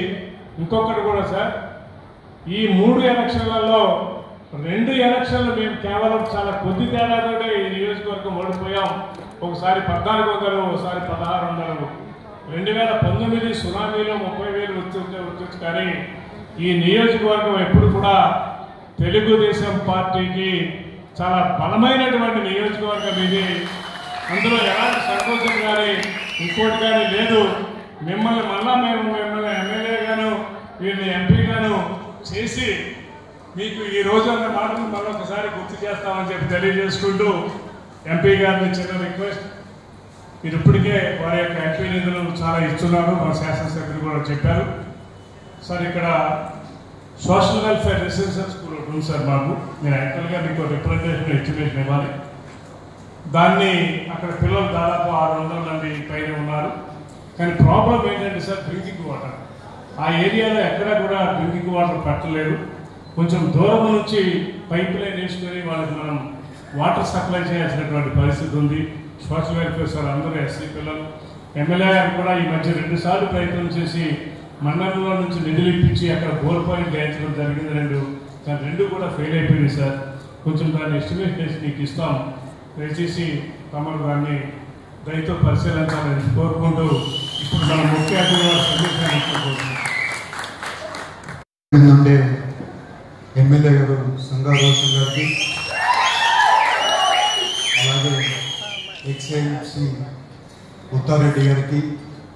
ఇంకొకటి కూడా సార్, ఈ 3 ఎలక్షన్లలో 2 ఎలక్షన్లు మేము కేవలం చాలా కొద్ది తేడాతోనే ఈ నియోజకవర్గం ఓడిపోయాం. ఒకసారి 1400, ఒకసారి 1600. 2019 సునామీలో 30,000 వచ్చి కానీ ఈ నియోజకవర్గం ఎప్పుడు కూడా తెలుగుదేశం పార్టీకి చాలా బలమైనటువంటి నియోజకవర్గం ఇది. అందులో ఎలాంటి సంకోచం కానీ ఇంకోటి కానీ లేదు. మిమ్మల్ని మిమ్మల్ని ఎమ్మెల్యేగాను వీరిని ఎంపీగాను చేసి మీకు ఈ రోజు అన్న మాటలు మరొకసారి గుర్తు చేస్తామని చెప్పి తెలియజేసుకుంటూ ఎంపీ గారిని చిన్న రిక్వెస్ట్, మీరు ఇప్పటికే వారి యొక్క ఎంపీ నిధులు చాలా ఇస్తున్నారు, మా శాసనసభ్యులు కూడా చెప్పారు సార్. ఇక్కడ సోషల్ వెల్ఫేర్ రెసిడెన్షియల్ స్కూల్ ఒకటి ఉంది సార్ మాకు. నేను యాక్చువల్గా మీకు రిప్రజెంటేషన్ ఎస్టిమేషన్ ఇవ్వాలి. దాన్ని అక్కడ పిల్లలు దాదాపు 600 మంది పైన ఉన్నారు. కానీ ప్రాబ్లం ఏంటంటే సార్, డ్రింకింగ్ వాటర్ ఆ ఏరియాలో ఎక్కడా కూడా డ్రింకింగ్ వాటర్ పెట్టలేదు. కొంచెం దూరం నుంచి పైప్ లైన్ వేసుకొని వాళ్ళకి మనం వాటర్ సప్లై చేయాల్సినటువంటి పరిస్థితి ఉంది. సోషల్ వెల్ఫేర్ సార్ అందరూ ఎస్సీ పిల్లలు. ఎమ్మెల్యే గారు కూడా ఈ మధ్య 2 సార్లు ప్రయత్నం చేసి మండలంలో నుంచి నిధులు ఇప్పించి అక్కడ బోర్ పాయింట్ వేయించడం జరిగింది. కానీ 2 కూడా ఫెయిల్ అయిపోయింది సార్. కొంచెం దాన్ని ఎస్టిమేట్ చేసి మీకు ఇస్తాం. దయచేసి తమరు దాన్ని దయతో పరిశీలించాలని కోరుకుంటూ ఇప్పుడు మన ముఖ్య అతిథి సందేశాన్ని ఇచ్చుకోవచ్చు. ఎమ్మెల్యే గారు సంగారోషన్ గారికి, అలాగే ఎక్స్ఎంసీ ఉత్తారెడ్డి గారికి,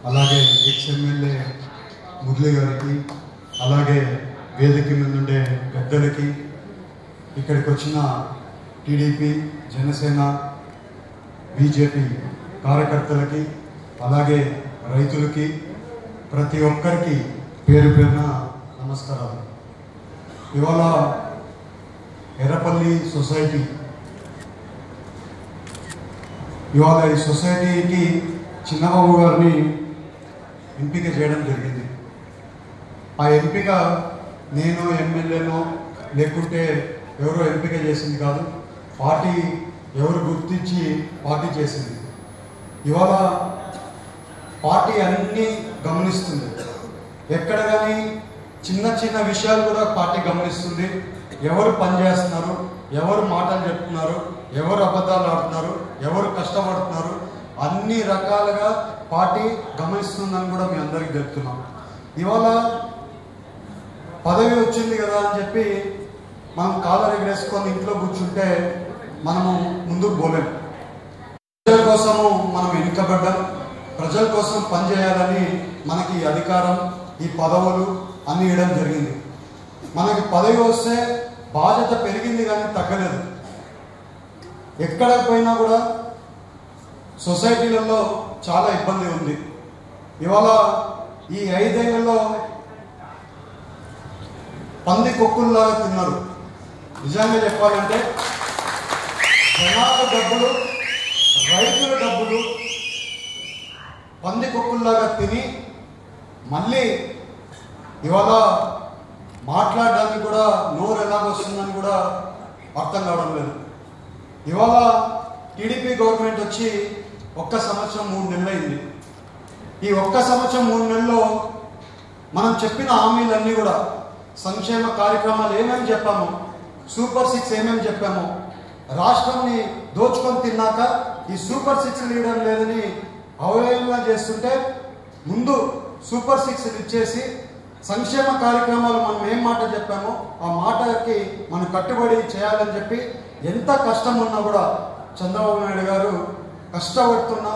అలాగే ఎక్స్ఎమ్మెల్యే మురళి గారికి, అలాగే వేదిక మీద ఉండే పెద్దలకి, ఇక్కడికి వచ్చిన టీడీపీ, జనసేన, బీజేపీ కార్యకర్తలకి, అలాగే రైతులకి, ప్రతి ఒక్కరికి పేరు పేరున నమస్కారాలు. ఇవాళ ఎర్రపల్లి సొసైటీ, ఇవాళ ఈ సొసైటీకి చిన్నబాబు గారిని ఎంపిక చేయడం జరిగింది. ఆ ఎంపిక నేను ఎమ్మెల్యేనో లేకుంటే ఎవరో ఎంపిక చేసింది కాదు, పార్టీ ఎవరు గుర్తించి పార్టీ చేసింది. ఇవాళ పార్టీ అన్నీ గమనిస్తుంది. ఎక్కడ కానీ చిన్న చిన్న విషయాలు కూడా పార్టీ గమనిస్తుంది. ఎవరు పనిచేస్తున్నారు, ఎవరు మాటలు చెప్తున్నారు, ఎవరు అబద్ధాలు ఆడుతున్నారు, ఎవరు కష్టపడుతున్నారు, అన్ని రకాలుగా పార్టీ గమనిస్తుందని కూడా మీ అందరికీ చెప్తున్నాం. ఇవాళ పదవి వచ్చింది కదా అని చెప్పి మనం కాలర్ ఎగరేసుకొని ఇంట్లో కూర్చుంటే మనము ముందుకు పోలేము. ప్రజల కోసము మనం వెనుకబడ్డాం. ప్రజల కోసం పనిచేయాలని మనకి అధికారం, ఈ పదవులు అన్ని ఇవ్వడం జరిగింది. మనకి పదవి వస్తే బాధ్యత పెరిగింది కానీ తగ్గలేదు. ఎక్కడ పోయినా కూడా సొసైటీలలో చాలా ఇబ్బంది ఉంది. ఇవాళ ఈ 5 ఏళ్లలో పంది కొక్కుల్లాగా తిన్నారు. నిజంగా చెప్పాలంటే జనాల డబ్బులు, రైతుల డబ్బులు పంది కొక్కుల్లాగా తిని మళ్ళీ ఇవాళ మాట్లాడడానికి కూడా నోరు ఎలాగొస్తుందని కూడా అర్థం కావడం లేదు. ఇవాళ టీడీపీ గవర్నమెంట్ వచ్చి 1 సంవత్సరం 3 నెలలు అయింది. ఈ 1 సంవత్సరం 3 నెలల్లో మనం చెప్పిన హామీలన్నీ కూడా సంక్షేమ కార్యక్రమాలు ఏమేమి చెప్పాము, సూపర్ 6 ఏమేమి చెప్పాము, రాష్ట్రాన్ని దోచుకొని తిన్నాక ఈ సూపర్ 6 లీడర్ లేదని అవహేళన చేస్తుంటే ముందు సూపర్ 6 ఇచ్చేసి సంక్షేమ కార్యక్రమాలు మనం ఏం మాట చెప్పామో ఆ మాటకి మనం కట్టుబడి చేయాలని చెప్పి ఎంత కష్టం ఉన్నా కూడా చంద్రబాబు నాయుడు గారు కష్టపడుతున్నా,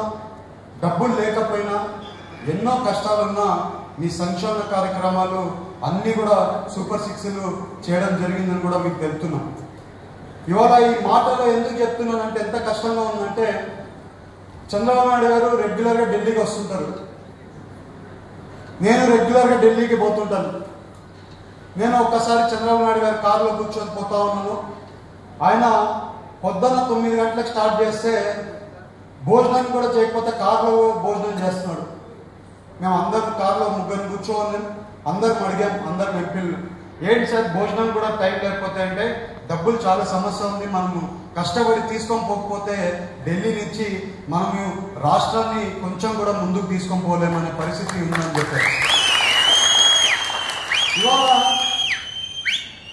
డబ్బులు లేకపోయినా, ఎన్నో కష్టాలున్నా మీ సంక్షేమ కార్యక్రమాలు అన్నీ కూడా సూపర్ 6లు చేయడం జరిగిందని కూడా మీకు తెలుపుతున్నాం. ఇవాళ ఈ మాటలో ఎందుకు చెప్తున్నానంటే ఎంత కష్టంగా ఉందంటే చంద్రబాబు నాయుడు గారు రెగ్యులర్గా ఢిల్లీకి వస్తుంటారు, నేను రెగ్యులర్గా ఢిల్లీకి పోతుంటాను. నేను ఒక్కసారి చంద్రబాబు నాయుడు గారి కారులో కూర్చొని పోతా ఉన్నాను. ఆయన పొద్దున్న 9 గంటలకు స్టార్ట్ చేస్తే భోజనాన్ని కూడా చేయకపోతే కారులో భోజనం చేస్తున్నాడు. మేము అందరం కారులో ముగ్గురు కూర్చోవాలి, అందరం అడిగాం, అందరం ఎంపీలు ఏంటి సార్ భోజనం కూడా టైం లేకపోతే అంటే డబ్బులు చాలా సమస్య ఉంది, మనము కష్టపడి తీసుకొని పోకపోతే ఢిల్లీ నుంచి మనము రాష్ట్రాన్ని కొంచెం కూడా ముందుకు తీసుకొని పోలేమనే పరిస్థితి ఉందని చెప్పారు.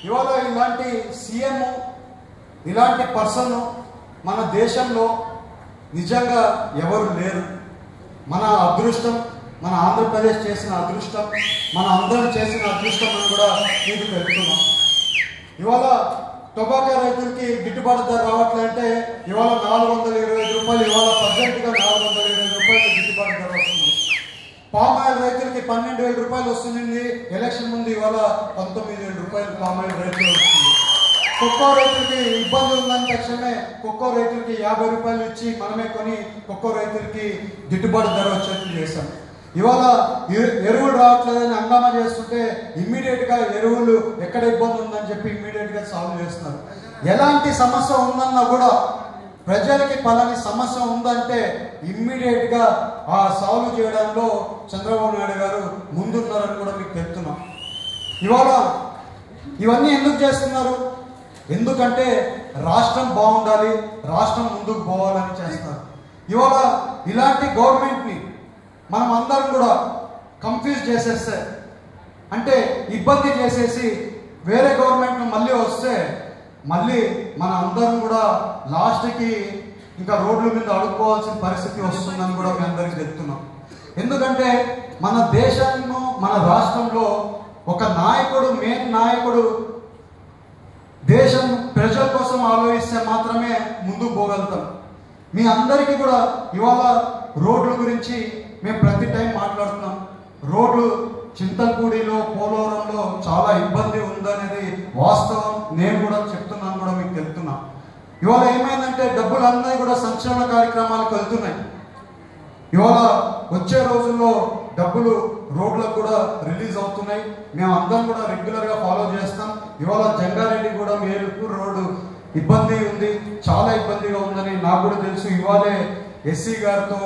ఇవాళ ఇలాంటి సీఎం, ఇలాంటి పర్సన్ మన దేశంలో నిజంగా ఎవరు లేరు. మన అదృష్టం, మన ఆంధ్రప్రదేశ్ చేసిన అదృష్టం, మన అందరం చేసిన అదృష్టం అని కూడా మీకు తెలుపుతున్నాం. ఇవాళ టొబాకో రైతులకి గిట్టుబాటు ధర రావట్లంటే ఇవాళ 425 రూపాయలు, ఇవాళ ప్రజెంట్గా 425 రూపాయలు గిట్టుబాటు ధర వస్తుంది. పామాయిల్ రైతులకి 12,000 రూపాయలు వస్తుంది, ఎలక్షన్ ముందు ఇవాళ 19,000 రూపాయలు పామాయిల్ రైతులు వస్తుంది. కొక్కో రైతులకి ఇబ్బంది ఉందని తక్షణమే కొక్కో రైతులకి 50 రూపాయలు ఇచ్చి మనమే కొని కొక్కో రైతులకి గిట్టుబాటు ధర వచ్చేట్టు చేశాం. ఇవాళ ఎరువులు రావట్లేదని హంగామా చేస్తుంటే ఇమ్మీడియట్గా ఎరువులు ఎక్కడ ఇబ్బంది ఉందని చెప్పి ఇమ్మీడియట్గా సాల్వ్ చేస్తున్నారు. ఎలాంటి సమస్య ఉందన్నా కూడా ప్రజలకి పలాని సమస్య ఉందంటే ఇమ్మీడియట్గా ఆ సాల్వ్ చేయడంలో చంద్రబాబు నాయుడు గారు ముందున్నారని కూడా మీకు చెప్తున్నాం. ఇవాళ ఇవన్నీ ఎందుకు చేస్తున్నారు? ఎందుకంటే రాష్ట్రం బాగుండాలి, రాష్ట్రం ముందుకు పోవాలని చేస్తారు. ఇవాళ ఇలాంటి గవర్నమెంట్ని మనం అందరం కూడా కన్ఫ్యూజ్ చేసేస్తే, అంటే ఇబ్బంది చేసేసి వేరే గవర్నమెంట్ మళ్ళీ వస్తే మళ్ళీ మన అందరం కూడా లాస్ట్కి ఇంకా రోడ్ల మీద అడుక్కోవాల్సిన పరిస్థితి వస్తుందని కూడా మీ అందరికీ చెప్తున్నాం. ఎందుకంటే మన దేశంలో, మన రాష్ట్రంలో ఒక నాయకుడు, మెయిన్ నాయకుడు దేశం ప్రజల కోసం ఆలోచిస్తే మాత్రమే ముందుకు పోగలుగుతాం. మీ అందరికీ కూడా ఇవాళ రోడ్ల గురించి మేము ప్రతి టైం మాట్లాడుతున్నాం. రోడ్లు చింతలపూడిలో, పోలవరంలో చాలా ఇబ్బంది ఉందనేది వాస్తవం. నేను కూడా చెప్తున్నాను, కూడా మీకు తెలుపుతున్నా. ఇవాళ ఏమైందంటే డబ్బులు అందరూ కూడా సంక్షేమ కార్యక్రమాలకు వెళ్తున్నాయి. ఇవాళ వచ్చే రోజుల్లో డబ్బులు రోడ్లకు కూడా రిలీజ్ అవుతున్నాయి. మేము అందరం కూడా రెగ్యులర్గా ఫాలో చేస్తాం. ఇవాళ జంగారెడ్డి కూడా మేలుపూర్ రోడ్డు ఇబ్బంది ఉంది, చాలా ఇబ్బందిగా ఉందని నాకు కూడా తెలుసు. ఇవాళే ఎస్సీ గారితో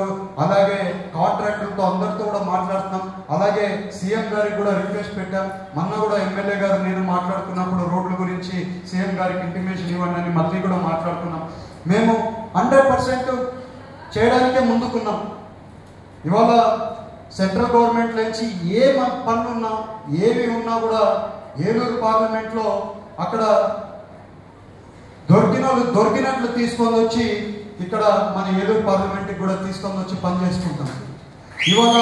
అలాగే కాంట్రాక్టర్తో అందరితో కూడా మాట్లాడుతున్నాం. అలాగే సీఎం గారికి కూడా రిక్వెస్ట్ పెట్టాం. మొన్న కూడా ఎమ్మెల్యే గారు నేను మాట్లాడుకున్నప్పుడు రోడ్ల గురించి సీఎం గారికి ఇంటిమేషన్ ఇవ్వండి అని మళ్ళీ కూడా మాట్లాడుకున్నాం. మేము 100% చేయడానికే ముందుకున్నాం. ఇవాళ సెంట్రల్ గవర్నమెంట్ నుంచి ఏ పనులున్నా, ఏవి ఉన్నా కూడా ఏలూరు పార్లమెంట్లో అక్కడ దొరికినట్లు తీసుకొని వచ్చి ఇక్కడ మన ఏలూరు పార్లమెంట్కి కూడా తీసుకొని వచ్చి పని చేసుకుంటాం. ఇవాళ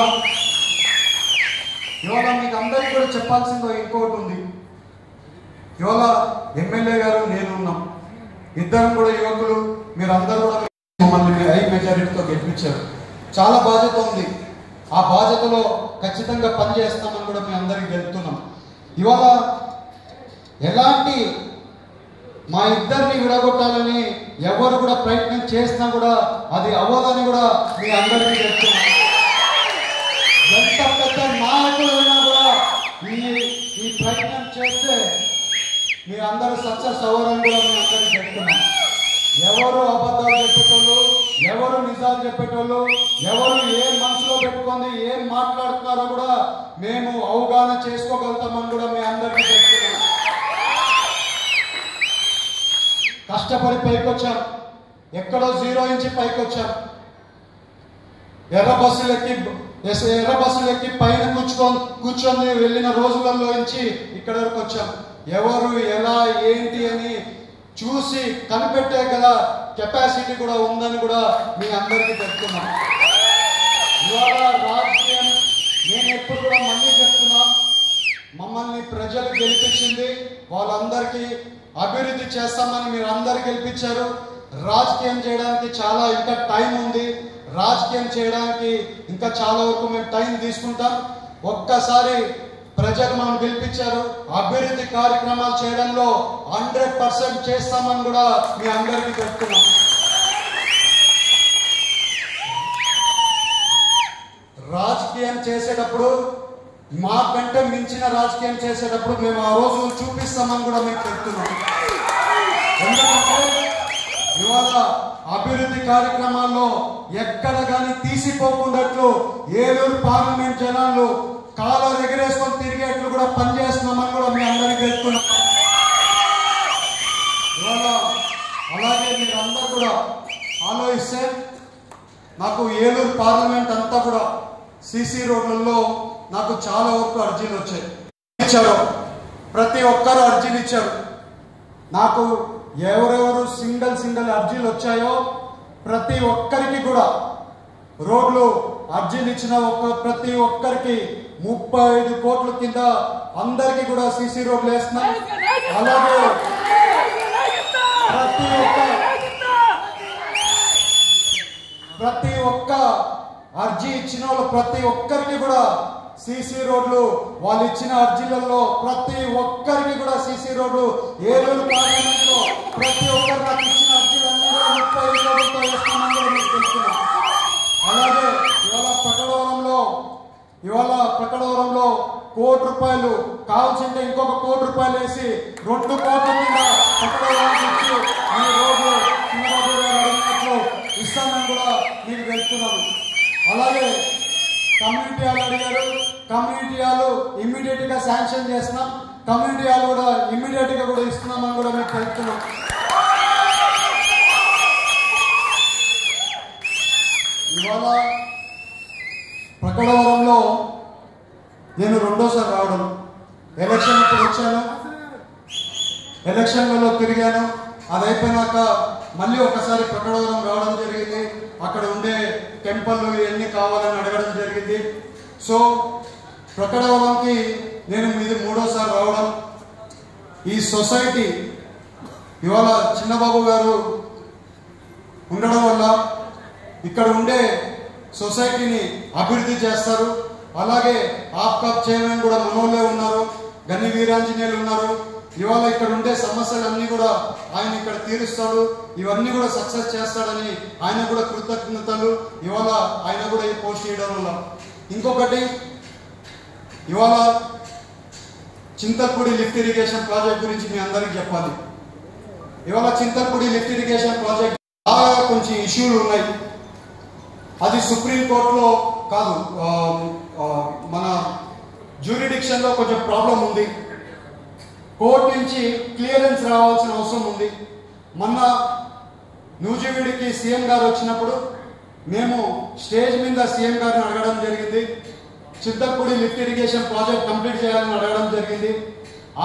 మీకు అందరికీ కూడా చెప్పాల్సిందో ఇంకోటి ఉంది. ఇవాళ ఎమ్మెల్యే గారు నేను ఉన్నాం, ఇద్దరం కూడా యువకులు. మీరందరూ కూడా మమ్మల్ని హై మెజారిటీతో గెలిపించారు. చాలా బాధ్యత ఉంది. ఆ బాధ్యతలో ఖచ్చితంగా పని చేస్తామని కూడా మీ అందరికీ తెలుపుతున్నాం. ఇవాళ ఎలాంటి మా ఇద్దరిని విడగొట్టాలని ఎవరు కూడా ప్రయత్నం చేసినా కూడా అది అవ్వదని కూడా మీ అందరికీ చెప్తున్నాం. ఎంత పెద్ద నాయకులైనా కూడా ఈ ప్రయత్నం చేస్తే మీరందరూ సక్సెస్ అవ్వరని కూడా మీ అందరికీ చెప్తున్నాం. ఎవరు అబద్ధాలు చెప్పేటోళ్ళు, ఎవరు నిజాలు చెప్పేటోళ్ళు, ఎవరు ఏం మనసులో పెట్టుకొని ఏం మాట్లాడుతున్నారో కూడా మేము అవగాహన చేసుకోగలుగుతామని కూడా మీ అందరికీ చెప్తున్నాం. కష్టపడి పైకి వచ్చాం, ఎక్కడో 0 నుంచి పైకి వచ్చాం. ఎర్ర బస్సులు ఎక్కి ఎర్ర బస్సులు ఎక్కి పైన కూర్చొని వెళ్ళిన రోజులలో నుంచి ఇక్కడ వరకు వచ్చాం. ఎవరు ఎలా ఏంటి అని చూసి కనిపెట్టే గల కెపాసిటీ కూడా ఉందని కూడా మీ అందరికీ చెప్తున్నాం. ఇవాళ రాజకీయం నేను ఎప్పుడు కూడా మళ్ళీ చెప్తున్నా, మమ్మల్ని ప్రజలు గెలిపించింది, వాళ్ళందరికీ అభివృద్ధి చేస్తామని మీరు అందరు గెలిపించారు. రాజకీయం చేయడానికి చాలా ఇంకా టైం ఉంది. రాజకీయం చేయడానికి ఇంకా చాలా వరకు మేము టైం తీసుకుంటాం. ఒక్కసారి ప్రజలు మనం గెలిపించారు, అభివృద్ధి కార్యక్రమాలు చేయడంలో 100% చేస్తామని కూడా మీ అందరికీ చెప్తున్నాం. రాజకీయం చేసేటప్పుడు మాకంటే మించిన రాజకీయం చేసేటప్పుడు మేము ఆ రోజు చూపిస్తామని కూడా మేము చెప్తున్నాం. ఎందుకంటే ఇవాళ అభివృద్ధి కార్యక్రమాల్లో ఎక్కడ కానీ తీసిపోకుండాట్లు ఏలూరు పార్లమెంట్ జనాలు కాలర్ ఎగిరేసుకొని తిరిగేట్లు కూడా పనిచేస్తున్నామని కూడా మీ అందరికీ చెప్తున్నాం. ఇవాళ అలాగే మీరు అందరూ కూడా ఆలోచిస్తే నాకు ఏలూరు పార్లమెంట్ అంతా కూడా సిసి రోడ్లలో నాకు చాలా వరకు అర్జీలు వచ్చాయి. ఇచ్చారు, ప్రతి ఒక్కరు అర్జీలు ఇచ్చారు. నాకు ఎవరెవరు సింగిల్ అర్జీలు వచ్చాయో ప్రతి ఒక్కరికి కూడా రోడ్లు అర్జీలు ఇచ్చిన ప్రతి ఒక్కరికి 35 కోట్ల కింద అందరికి కూడా సిసి రోడ్లు వేస్తున్నాం. అలాగే ప్రతి ఒక్క అర్జీ ఇచ్చిన వాళ్ళు ప్రతి ఒక్కరికి కూడా సిసి రోడ్లు వాళ్ళు ఇచ్చిన అర్జీలలో ప్రతి ఒక్కరికి కూడా సిసి రోడ్లు ఏలూరు పార్లమెంట్ లో ప్రతి ఒక్కరు నాకు ఇచ్చిన అర్జీలన్నీ 35 కోట్లతో వేస్తామని కూడా మీకు తెలుస్తున్నాం. అలాగే ఇవాళ ప్రకటవరంలో ₹1 కావాల్సింటే ఇంకొక ₹1 వేసి 2 కోట్ల కింద ప్రకటవరానికి ఇచ్చి మీ రోడ్లు చంద్రబాబు గారు అడిగినట్లు ఇస్తామని కూడా మీకు తెలుస్తున్నాము. అలాగే కమ్యూనిటీ హాల్ అడిగారు, కమ్యూనిటీ హాల్ ఇమ్మీడియట్ గా శాంక్షన్ చేస్తున్నాం. కమ్యూనిటీ హాల్ కూడా ఇమ్మీడియట్ గా కూడా ఇస్తున్నామని కూడా మీకు తెలుస్తున్నాం. ఇవాళ ప్రకటవరంలో నేను రెండోసారి రావడం, ఎలక్షన్ ఇప్పుడు వచ్చాను, ఎలక్షన్లలో తిరిగాను. అది అయిపోయినాక మళ్ళీ ఒకసారి ప్రకటవరం రావడం జరిగింది. అక్కడ ఉండే టెంపుల్ ఇవన్నీ కావాలని అడగడం జరిగింది. సో ప్రకటవరంకి నేను ఇది 3వసారి రావడం. ఈ సొసైటీ ఇవాళ చిన్నబాబు గారు ఉండడం వల్ల ఇక్కడ ఉండే సొసైటీని అభివృద్ధి చేస్తారు. అలాగే ఆప్కాప్ చైర్మన్ కూడా మనోళ్ళే ఉన్నారు, గన్ని వీరాంజనేయులు ఉన్నారు. ఇవాళ ఇక్కడ ఉండే సమస్యలన్నీ కూడా ఆయన ఇక్కడ తీరుస్తాడు, ఇవన్నీ కూడా సక్సెస్ చేస్తాడని ఆయన కూడా కృతజ్ఞతలు. ఇవాళ ఆయన కూడా ఈ పోస్ట్ చేయడం వల్ల ఇంకొకటి, ఇవాళ చింతల్పూడి లిఫ్ట్ ఇరిగేషన్ ప్రాజెక్ట్ గురించి మీ అందరికి చెప్పాలి. ఇవాళ చింతల్పూడి లిఫ్ట్ ఇరిగేషన్ ప్రాజెక్ట్ బాగా కొంచెం ఇష్యూలు ఉన్నాయి. అది సుప్రీంకోర్టులో కాదు, మన జ్యూరిడిక్షన్ లో కొంచెం ప్రాబ్లం ఉంది. కోర్టు నుంచి క్లియరెన్స్ రావాల్సిన అవసరం ఉంది. మొన్న నూజివీడికి సీఎం గారు వచ్చినప్పుడు మేము స్టేజ్ మీద సీఎం గారిని అడగడం జరిగింది. Chintalapudi lift irrigation project complete చేయాలని అడగడం జరిగింది.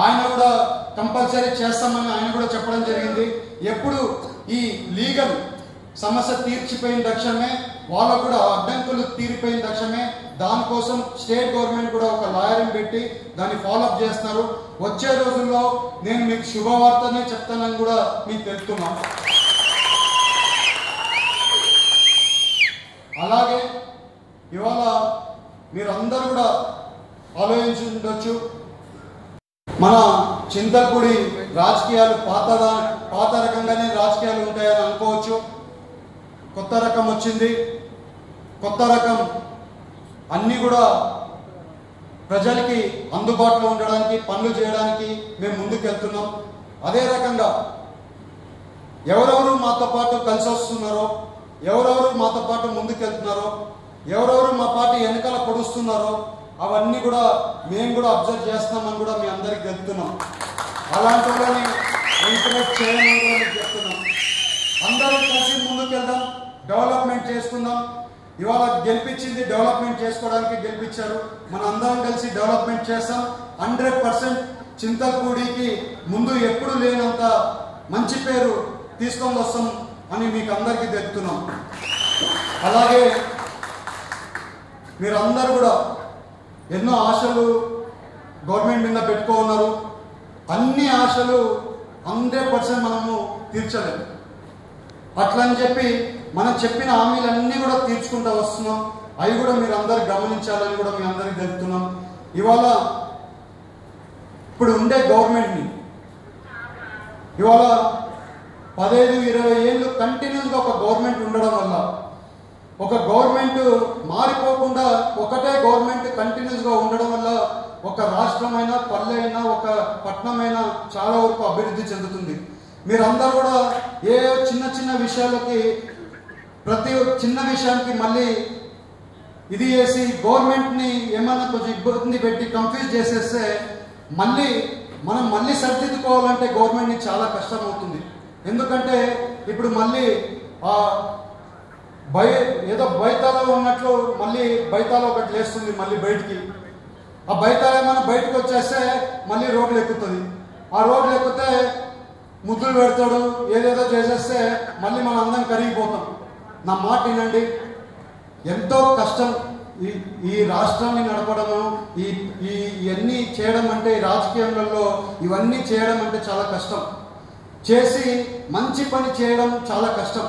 ఆయన కూడా కంపల్సరీ చేస్తామని ఆయన కూడా చెప్పడం జరిగింది. ఎప్పుడు ఈ లీగల్ సమస్య తీర్చిపోయిన తక్షణమే, వాళ్ళకు కూడా అడ్డంకులు తీరిపోయిన తక్షణమే దానికోసం స్టేట్ గవర్నమెంట్ కూడా ఒక లాయర్ని పెట్టి దాన్ని ఫాలోఅప్ చేస్తున్నారు. వచ్చే రోజుల్లో నేను మీకు శుభవార్తనే చెప్తానని కూడా మీకు తెలుపుతున్నాను. అలాగే ఇవాళ మీరు అందరూ కూడా ఆలోచించి ఉండొచ్చు, మన చింతల్పూడి రాజకీయాలు పాత రకంగానే రాజకీయాలు ఉంటాయని అనుకోవచ్చు. కొత్త రకం వచ్చింది. కొత్త రకం అన్నీ కూడా ప్రజలకి అందుబాటులో ఉండడానికి, పనులు చేయడానికి మేము ముందుకు వెళ్తున్నాం. అదే రకంగా ఎవరెవరు మాతో పాటు కలిసి వస్తున్నారో, ఎవరెవరు మాతో పాటు ముందుకు వెళ్తున్నారో, ఎవరెవరు మా పార్టీ వెనకాల పొడుస్తున్నారో అవన్నీ కూడా మేము కూడా అబ్జర్వ్ చేస్తున్నామని కూడా మీ అందరికి చెప్తున్నాం. అలాంటి వాళ్ళని ఎంకరేజ్ చేయమని కూడా మీకు చెప్తున్నాం. అందరం కలిసి ముందుకు వెళ్దాం, డెవలప్మెంట్ చేసుకుందాం. ఇవాళ గెలిపించింది డెవలప్మెంట్ చేసుకోవడానికి గెలిపించారు. మన అందరం కలిసి డెవలప్మెంట్ చేస్తాం. 100% చింతలపూడికి ముందు ఎప్పుడు లేనంత మంచి పేరు తీసుకొని వస్తాం అని మీకు అందరికీ తెలుపుతున్నాం. అలాగే మీరందరూ కూడా ఎన్నో ఆశలు గవర్నమెంట్ మీద పెట్టుకున్నారు. అన్ని ఆశలు 100% మనము తీర్చలేము. అట్లని చెప్పి మనం చెప్పిన హామీలన్నీ కూడా తీర్చుకుంటూ వస్తున్నాం. అవి కూడా మీరు అందరు గమనించాలని కూడా మీ అందరికీ తెలుపుతున్నాం. ఇవాళ ఇప్పుడు ఉండే గవర్నమెంట్ని ఇవాళ 15-20 ఏళ్ళు కంటిన్యూస్గా ఒక గవర్నమెంట్ ఉండడం వల్ల ఒక గవర్నమెంట్ మారిపోకుండా ఒకటే గవర్నమెంట్ కంటిన్యూస్గా ఉండడం వల్ల ఒక రాష్ట్రమైనా పల్లె అయినా ఒక పట్టణమైనా చాలా వరకు అభివృద్ధి చెందుతుంది. మీరందరూ కూడా ఏ చిన్న చిన్న విషయాలకి ప్రతి చిన్న విషయానికి మళ్ళీ ఇది చేసి గవర్నమెంట్ని ఏమన్నా కొంచెం ఇబ్బంది పెట్టి కన్ఫ్యూజ్ చేసేస్తే మనం మళ్ళీ సరిదిద్దుకోవాలంటే గవర్నమెంట్ని చాలా కష్టం అవుతుంది. ఎందుకంటే ఇప్పుడు మళ్ళీ ఏదో బయటాలో ఉన్నట్లు మళ్ళీ బయటాలో ఒకటి లేస్తుంది. మళ్ళీ బయటికి ఆ బయట ఏమైనా బయటకు వచ్చేస్తే మళ్ళీ రోడ్లు ఎక్కుతుంది. ఆ రోడ్లు ఎక్కితే ముద్దులు పెడతాడు, ఏదేదో చేసేస్తే మళ్ళీ మనం అందరం కరిగిపోతాం. నా మాట వినండి. ఎంతో కష్టం ఈ రాష్ట్రాన్ని నడపడము, ఇవన్నీ చేయడం అంటే రాజకీయాలలో ఇవన్నీ చేయడం అంటే చాలా కష్టం. చేసి మంచి పని చేయడం చాలా కష్టం.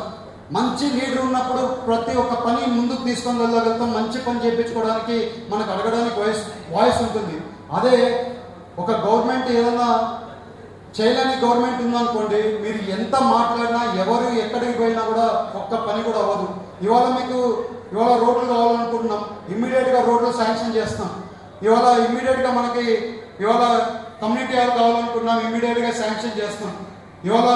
మంచి లీడర్ ఉన్నప్పుడు ప్రతి ఒక్క పని ముందుకు తీసుకొని వెళ్ళగలుగుతాం. మంచి పని చేయించుకోవడానికి మనకు అడగడానికి వాయిస్ ఉంటుంది. అదే ఒక గవర్నమెంట్ ఏదైనా చేయలేని గవర్నమెంట్ ఉందనుకోండి, మీరు ఎంత మాట్లాడినా ఎవరు ఎక్కడికి పోయినా కూడా ఒక్క పని కూడా అవ్వదు. ఇవాళ రోడ్లు కావాలనుకుంటున్నాం, ఇమ్మీడియట్గా రోడ్లు శాంక్షన్ చేస్తాం. ఇమ్మీడియట్గా మనకి కమ్యూనిటీ హాల్ కావాలనుకుంటున్నాం, ఇమ్మీడియట్గా శాంక్షన్ చేస్తాం. ఇవాళ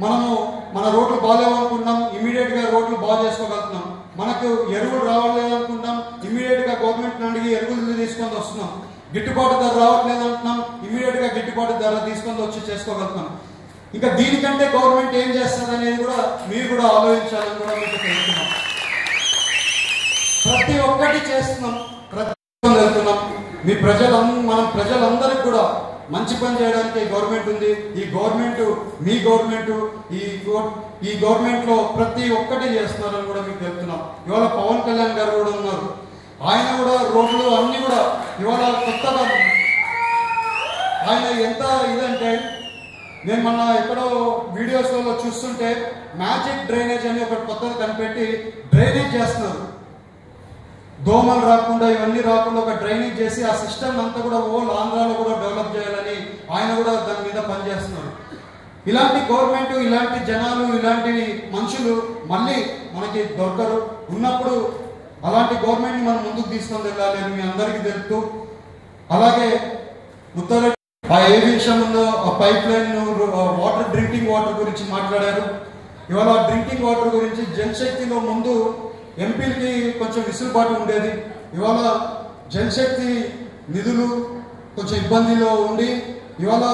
మనము మన రోడ్లు బాగాలేవనుకుంటున్నాం, ఇమ్మీడియట్గా రోడ్లు బాగా చేసుకోగలుగుతున్నాం. మనకు ఎరువులు రావాలనుకుంటున్నాం, ఇమ్మీడియట్గా గవర్నమెంట్ నుండి ఎరువులు తీసుకొని వస్తున్నాం. గిట్టుబాటు ధర రావట్లేదు అంటున్నాం, ఇమ్మీడియట్గా గిట్టుబాటు ధర తీసుకొని వచ్చి చేసుకోగలుగుతాం. ఇంకా దీనికంటే గవర్నమెంట్ ఏం చేస్తుంది అనేది కూడా మీరు కూడా ఆలోచించాలని కూడా మీకు తెలుస్తున్నాం. ప్రతి ఒక్కటి చేస్తున్నాం, వెళ్తున్నాం. మన ప్రజలందరికీ కూడా మంచి పని చేయడానికి గవర్నమెంట్ ఉంది. ఈ గవర్నమెంట్ మీ గవర్నమెంట్, ఈ గవర్నమెంట్ లో ప్రతి ఒక్కటి చేస్తున్నారని కూడా మీకు చెప్తున్నాం. ఇవాళ పవన్ కళ్యాణ్ గారు కూడా ఉన్నారు. ఆయన కూడా రోడ్లు అన్ని కూడా ఇవాళ కొత్తగా ఆయన ఎంత ఇదంటే, నేను మొన్న ఎక్కడో వీడియోస్లలో చూస్తుంటే మ్యాజిక్ డ్రైనేజ్ అని ఒకటి కొత్తగా కనిపెట్టి డ్రైనేజ్ చేస్తున్నారు. దోమలు రాకుండా ఇవన్నీ రాకుండా ఒక డ్రైనేజ్ చేసి ఆ సిస్టమ్ అంతా కూడా ఆంధ్రాలో కూడా డెవలప్ చేయాలని ఆయన కూడా దాని మీద పనిచేస్తున్నారు. ఇలాంటి గవర్నమెంట్, ఇలాంటి జనాలు, ఇలాంటి మనుషులు మళ్ళీ మనకి దొరకరు. ఉన్నప్పుడు అలాంటి గవర్నమెంట్ని మనం ముందుకు తీసుకొని వెళ్ళాలి అని మీ అందరికీ తెలుపుతూ, అలాగే ముత్తారెడ్డి ఏ విషయం ఉందో ఆ pipe line water, drinking water గురించి మాట్లాడారు. ఇవాళ డ్రింకింగ్ వాటర్ గురించి జనశక్తిలో ముందు ఎంపీలకి కొంచెం విసులుబాటు ఉండేది. ఇవాళ జనశక్తి నిధులు కొంచెం ఇబ్బందిలో ఉండి ఇవాళ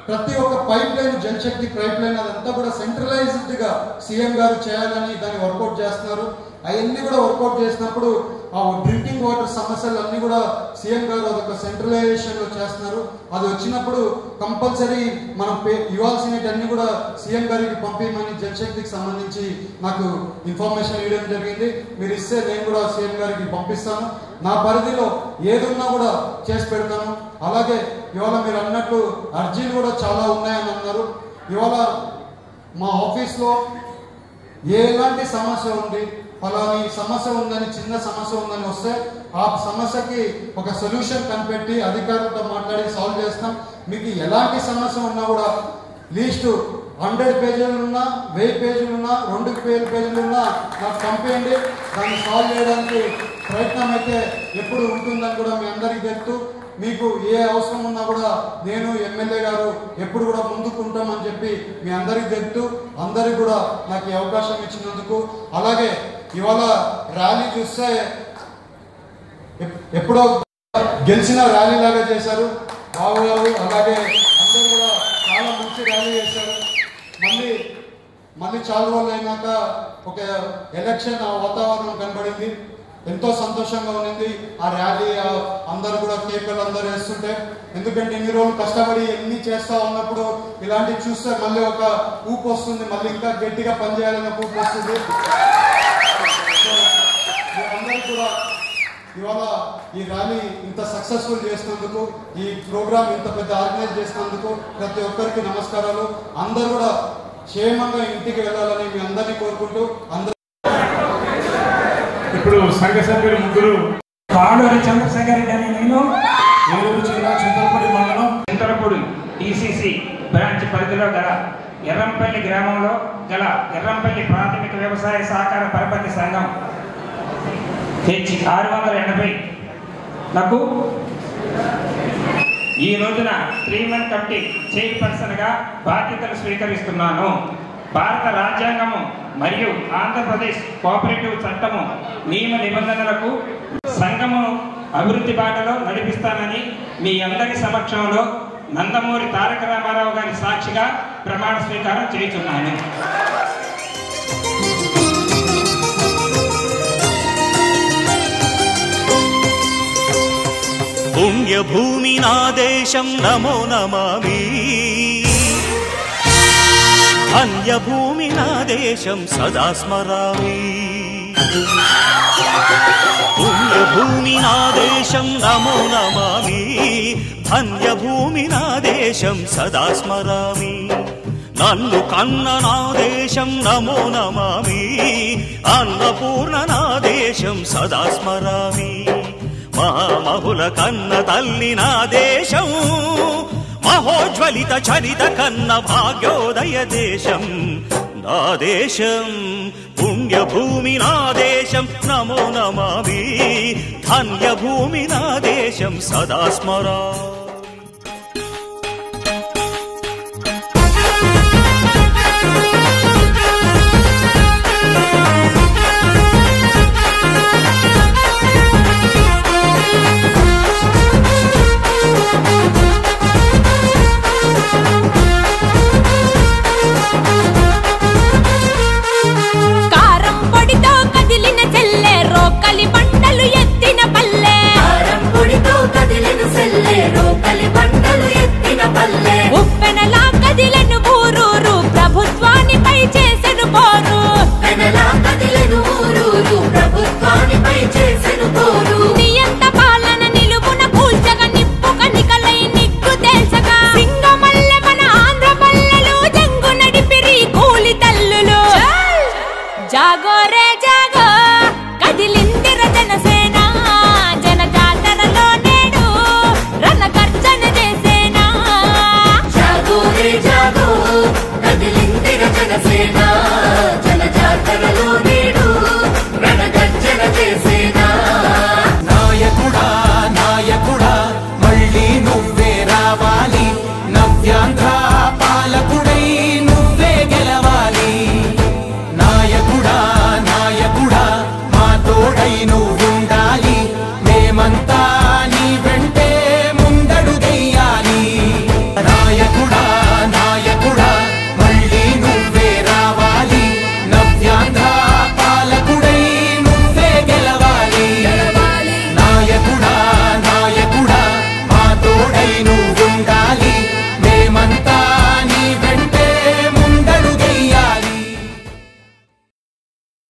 ప్రతి ఒక్క పైప్ లైన్, జనశక్తి పైప్ లైన్ అదంతా కూడా సెంట్రలైజ్డ్గా సీఎం గారు చేయాలని దాన్ని వర్కౌట్ చేస్తున్నారు. అవన్నీ కూడా వర్కౌట్ చేసినప్పుడు ఆ డ్రింకింగ్ వాటర్ సమస్యలు అన్నీ కూడా సీఎం గారు అదొక సెంట్రలైజేషన్లో చేస్తున్నారు. అది వచ్చినప్పుడు కంపల్సరీ మనం ఇవ్వాల్సినవన్నీ కూడా సీఎం గారికి పంపించమని జనశక్తికి సంబంధించి నాకు ఇన్ఫర్మేషన్ ఇవ్వడం జరిగింది. మీరు ఇస్తే నేను కూడా సీఎం గారికి పంపిస్తాను. నా పరిధిలో ఏదున్నా కూడా చేసి పెడతాను. అలాగే ఇవాళ మీరు అన్నట్టు అర్జీలు కూడా చాలా ఉన్నాయని అన్నారు. ఇవాళ మా ఆఫీస్లో ఎలాంటి సమస్య ఉంది, ఫలాని సమస్య ఉందని, చిన్న సమస్య ఉందని వస్తే ఆ సమస్యకి ఒక సొల్యూషన్ కనిపెట్టి అధికారులతో మాట్లాడి సాల్వ్ చేస్తాం. మీకు ఎలాంటి సమస్య ఉన్నా కూడా లీస్ట్ 100 పేజీలున్నా, 1000 పేజీలున్నా, 2000 పేజీలున్నా నాకు పంపేయండి. దాన్ని సాల్వ్ చేయడానికి ప్రయత్నం అయితే ఎప్పుడు ఉంటుందని కూడా మీ అందరికీ చెప్తూ, మీకు ఏ అవసరం ఉన్నా కూడా నేను, ఎమ్మెల్యే గారు ఎప్పుడు కూడా ముందుకుంటామని చెప్పి మీ అందరికీ చెప్తూ, అందరికి కూడా నాకు ఈ అవకాశం ఇచ్చినందుకు. అలాగే ఇవాళ ర్యాలీ చూస్తే ఎప్పుడో గెలిచిన ర్యాలీ లాగా చేశారు బాబు గారు. అలాగే అందరూ కూడా చాలా మంచి ర్యాలీ చేశారు. మళ్ళీ చాలా రోజులు అయినాక ఒక ఎలక్షన్ వాతావరణం కనబడింది. ఎంతో సంతోషంగా ఉంది ఆ ర్యాలీ. అందరూ కూడా కేకలు అందరూ వేస్తుంటే, ఎందుకంటే ఇన్ని రోజులు కష్టపడి ఎన్ని చేస్తా ఉన్నప్పుడు ఇలాంటివి చూస్తే మళ్ళీ ఒక ఊపు వస్తుంది, మళ్ళీ ఇంకా గట్టిగా పనిచేయాలన్న ఊపు వస్తుంది. అందరూ కూడా ఇవాళ ఈ ర్యాలీ ఇంత సక్సెస్ఫుల్ చేసినందుకు, ఈ ప్రోగ్రామ్ ఇంత పెద్ద ఆర్గనైజ్ చేసినందుకు ప్రతి ఒక్కరికి నమస్కారాలు. అందరూ కూడా క్షేమంగా ఇంటికి వెళ్ళాలని మీ అందరినీ కోరుకుంటూ అందరూ ఇప్పుడు సంఘ సభ్యులు ముగ్గురు కాడూరి చంద్రశేఖర్ రెడ్డి అని నేను ఏలూరు జిల్లా చింతలపూడి మండలం చింతలపూడి DCC బ్రాంచ్ పరిధిలో గల ఎర్రంపల్లి గ్రామంలో గల ఎర్రంపల్లి ప్రాథమిక వ్యవసాయ సహకార పరపతి సంఘం H680 నాకు ఈ రోజున 3-man కమిటీ చైర్పర్సన్ గా బాధ్యతలు స్వీకరిస్తున్నాను. భారత రాజ్యాంగము మరియు ఆంధ్రప్రదేశ్ కోఆపరేటివ్ చట్టము నియమ నిబంధనలకు సంఘము అభివృద్ధి బాటలో నడిపిస్తానని మీ అందరి సమక్షంలో నందమూరి తారక రామారావు గారి సాక్షిగా ప్రమాణ స్వీకారం చేయుచున్నాను. పుణ్యభూమి నా దేశం నమో నమామి, ధన్యభూమి నా దేశం సదా స్మరామి. పుణ్యభూమి నా దేశం నమో నమామి, ధన్యభూమి నా దేశం సదా స్మరామి. నన్ను కన్న నా దేశం నమో నమామి, అన్నపూర్ణ నా దేశం సదా స్మరామి. మహామహుల కన్న తల్లి నా దేశం, మహోజ్వలిత చరిత కన్న భాగ్యోదయ దేశం నా దేశం. పుణ్యభూమి నా దేశం నమో నమామి, ధన్యభూమి నా దేశం సదా స్మరా. जागो रे जागो